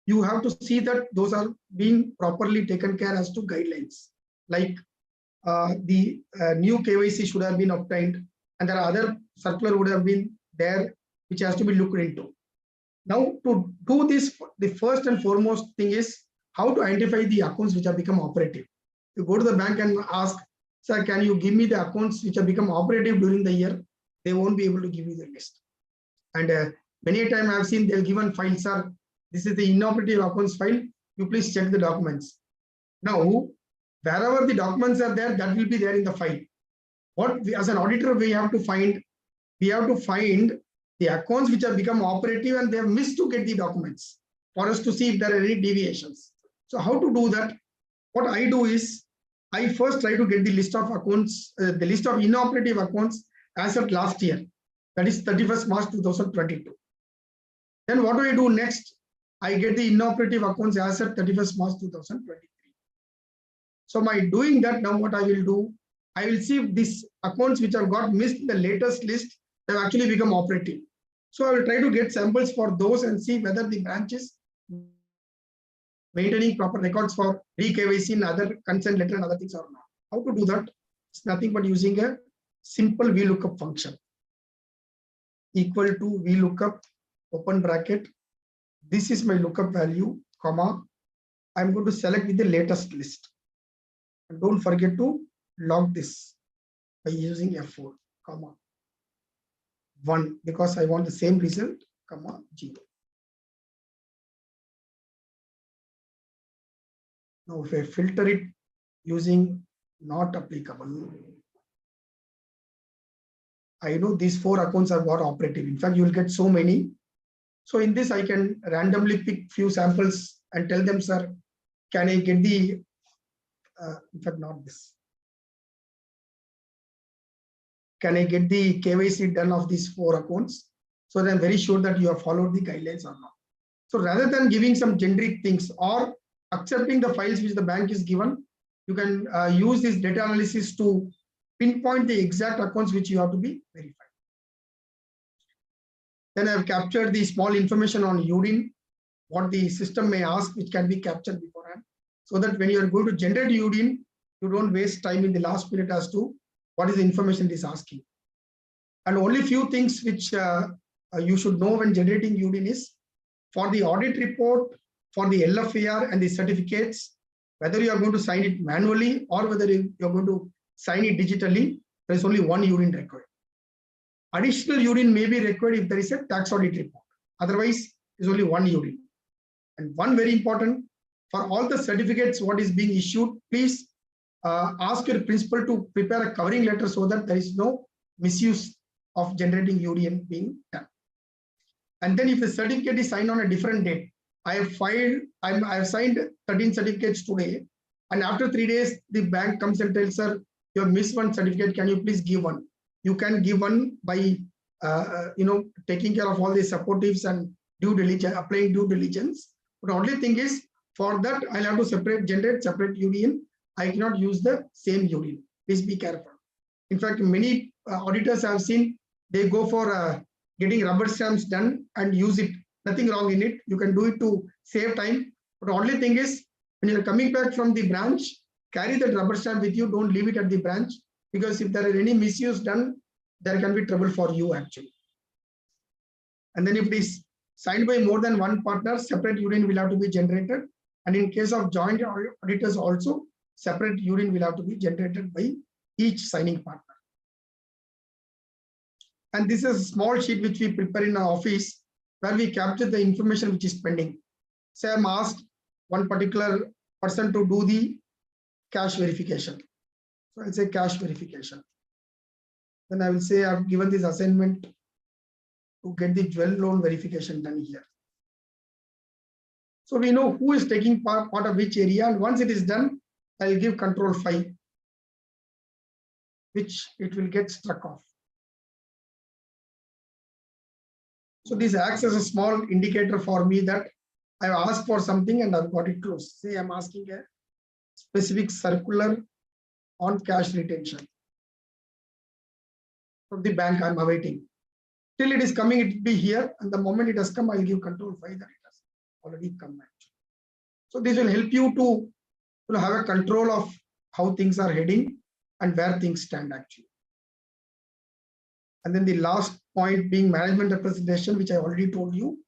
you have to see that those are being properly taken care as to guidelines. Like the new KYC should have been obtained, and there are other circular would have been there, which has to be looked into. Now, to do this, the first and foremost thing is how to identify the accounts which have become operative. You go to the bank and ask, sir, can you give me the accounts which have become operative during the year? They won't be able to give you the list. And many a time I have seen they'll give one file, sir, this is the inoperative accounts file. You please check the documents. Now, wherever the documents are there, that will be there in the file. What we, as an auditor, we have to find the accounts which have become operative and they have missed to get the documents for us to see if there are any deviations. So how to do that? What I do is I first try to get the list of accounts, the list of inoperative accounts as of last year, that is 31st March 2022. Then what do I do next? I get the inoperative accounts as of 31st March 2023. So by doing that, now what I will do, I will see if these accounts which have got missed in the latest list have actually become operative. So I will try to get samples for those and see whether the branch is maintaining proper records for re-KYC and other consent letter and other things or not. How to do that? It's nothing but using a simple VLOOKUP function. Equal to VLOOKUP, open bracket. This is my lookup value, comma. I'm going to select with the latest list. And don't forget to log this by using F4, comma 1, because I want the same result, comma 0. Now, if I filter it using not applicable, I know these 4 accounts have got operative. In fact, you will get so many. So in this, I can randomly pick few samples and tell them, sir, can I get the, in fact, not this. Can I get the KYC done of these 4 accounts? So that I'm very sure that you have followed the guidelines or not. So rather than giving some generic things or accepting the files which the bank is given, you can use this data analysis to pinpoint the exact accounts which you have to be verified. Then I have captured the small information on UDIN, what the system may ask, which can be captured beforehand, so that when you are going to generate UDIN, you don't waste time in the last minute as to what is the information it is asking. And only few things which you should know when generating UDIN is for the audit report, for the LFAR and the certificates, whether you are going to sign it manually or whether you are going to sign it digitally, there is only one UDIN required. Additional UDIN may be required if there is a tax audit report. Otherwise, there is only one UDIN. And one very important, for all the certificates what is being issued, please ask your principal to prepare a covering letter so that there is no misuse of generating UDIN being done. And then if the certificate is signed on a different date, I have signed 13 certificates today, and after 3 days, the bank comes and tells, sir, you have missed one certificate, can you please give one? You can give one by taking care of all the supportives and due diligence, applying due diligence. But the only thing is, for that, I'll have to generate separate UDIN. I cannot use the same UDIN. Please be careful. In fact, many auditors I have seen, they go for getting rubber stamps done and use it. Nothing wrong in it. You can do it to save time. But the only thing is, when you're coming back from the branch, carry that rubber stamp with you. Don't leave it at the branch, because if there are any misuse done, there can be trouble for you actually. And then if it is signed by more than one partner, separate UDIN will have to be generated. And in case of joint auditors also, separate UDIN will have to be generated by each signing partner. And this is a small sheet which we prepare in our office where we capture the information which is pending. Say I'm asked one particular person to do the cash verification. So I'll say cash verification. Then I will say I've given this assignment to get the jewel loan verification done here. So we know who is taking part of which area, and once it is done, I'll give control 5, which it will get struck off. So this acts as a small indicator for me that I've asked for something and I've got it closed. Say I'm asking a specific circular on cash retention from the bank I'm awaiting. Till it is coming, it will be here, and the moment it has come, I'll give control 5 that it has already come actually. So this will help you to have a control of how things are heading and where things stand actually. And then the last point being management representation, which I already told you.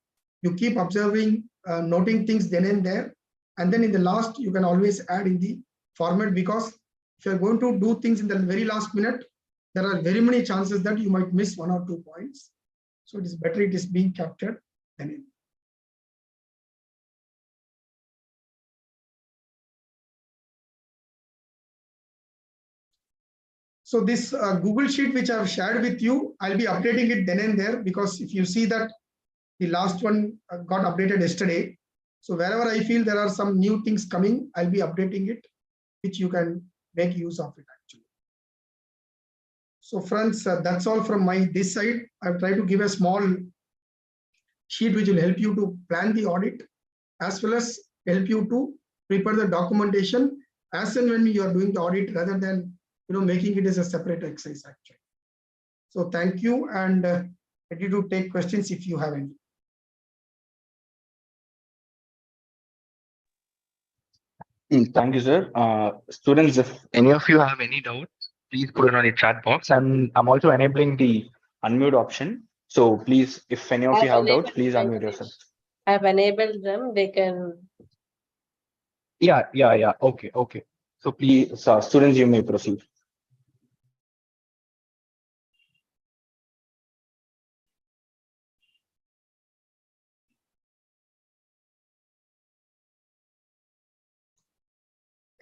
You keep observing, noting things then and there. And then in the last, you can always add in the format, because If you're going to do things in the very last minute, there are very many chances that you might miss 1 or 2 points. So it is better it is being captured than in. So this Google Sheet which I've shared with you, I'll be updating it then and there, because if you see that the last one got updated yesterday. So wherever I feel there are some new things coming, I'll be updating it, which you can make use of it actually. So friends, that's all from this side. I've tried to give a small sheet which will help you to plan the audit, as well as help you to prepare the documentation as and when you are doing the audit, rather than making it as a separate exercise actually. So thank you, and ready to take questions if you have any. Thank you, sir. Students, if any of you have any doubts, please put it on the chat box. And I'm also enabling the unmute option. So please, if any of you have doubts, please unmute yourself. I've enabled them. They can. Yeah. Okay. So please, students, you may proceed.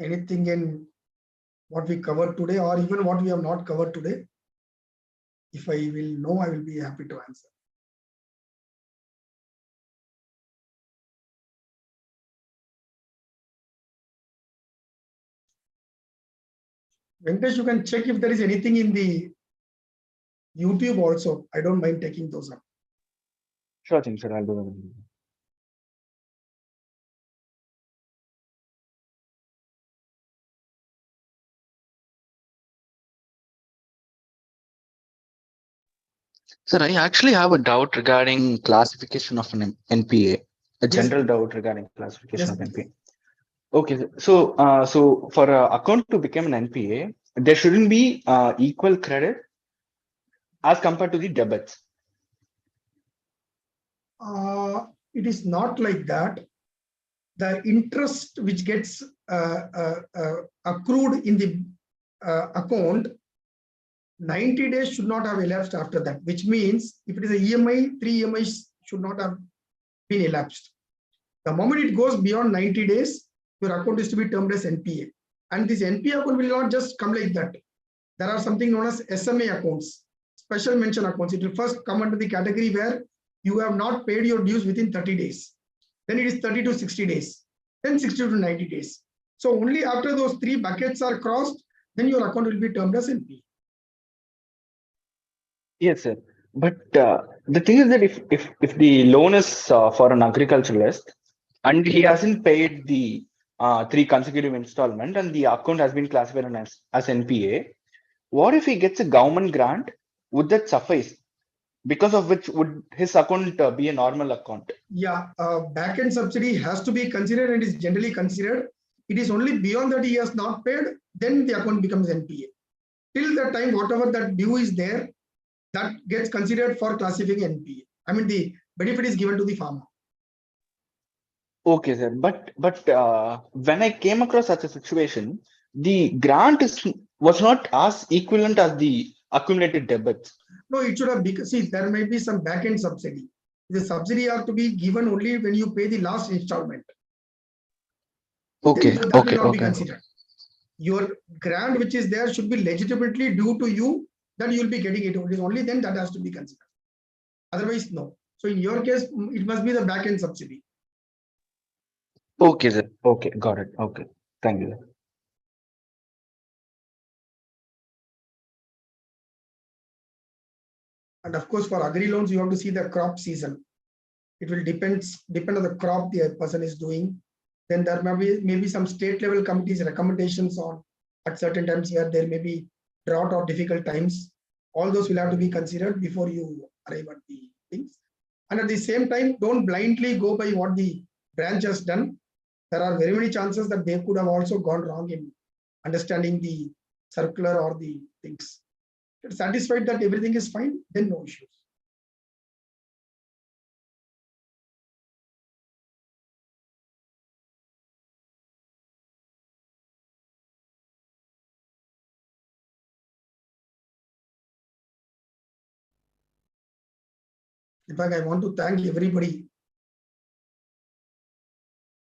Anything in what we covered today, or even what we have not covered today? If I will know, I will be happy to answer. Venkatesh, you can check if there is anything in the YouTube also. I don't mind taking those up. Sure thing, sir. I'll do that. Sir, I actually have a doubt regarding classification of an NPA, a general doubt regarding classification of NPA. Okay, so for an account to become an NPA, there shouldn't be equal credit as compared to the debits. It is not like that. The interest which gets accrued in the account, 90 days should not have elapsed after that, which means if it is a EMI, 3 EMIs should not have been elapsed. The moment it goes beyond 90 days, your account is to be termed as NPA. And this NPA account will not just come like that. There are something known as SMA accounts, special mention accounts. It will first come under the category where you have not paid your dues within 30 days. Then it is 30 to 60 days, then 60 to 90 days. So only after those 3 buckets are crossed, then your account will be termed as NPA. Yes, sir. But the thing is that if the loan is for an agriculturalist and he hasn't paid the 3 consecutive installment and the account has been classified as NPA, what if he gets a government grant? Would that suffice? Because of which would his account be a normal account? Yeah, back-end subsidy has to be considered and is generally considered. It is only beyond that he has not paid, then the account becomes NPA. Till the time, whatever that due is there, that gets considered for classifying NPA. I mean, the benefit is given to the farmer. Okay, sir. But when I came across such a situation, the grant was not as equivalent as the accumulated debits. No, it should have, because see, there may be some back-end subsidy. The subsidy are to be given only when you pay the last installment. Okay, that will not be considered. Your grant which is there should be legitimately due to you, that you will be getting it. It is only then that has to be considered. Otherwise, no. So in your case, it must be the back-end subsidy. Okay, sir. Okay, got it. Okay, thank you. And of course, for agri loans, you have to see the crop season. It will depend on the crop the person is doing. Then there may be some state level committees recommendations on at certain times where there may be drought or difficult times. All those will have to be considered before you arrive at the things. And at the same time, don't blindly go by what the branch has done. There are very many chances that they could have also gone wrong in understanding the circular or the things. If satisfied that everything is fine, then no issues. In fact, I want to thank everybody.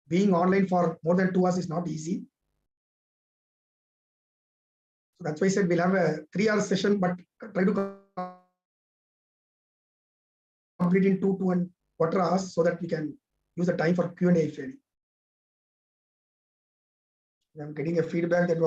Being online for more than 2 hours is not easy. So that's why I said we'll have a 3-hour session, but try to complete in 2.25 hours so that we can use the time for Q&A if any. I'm getting a feedback that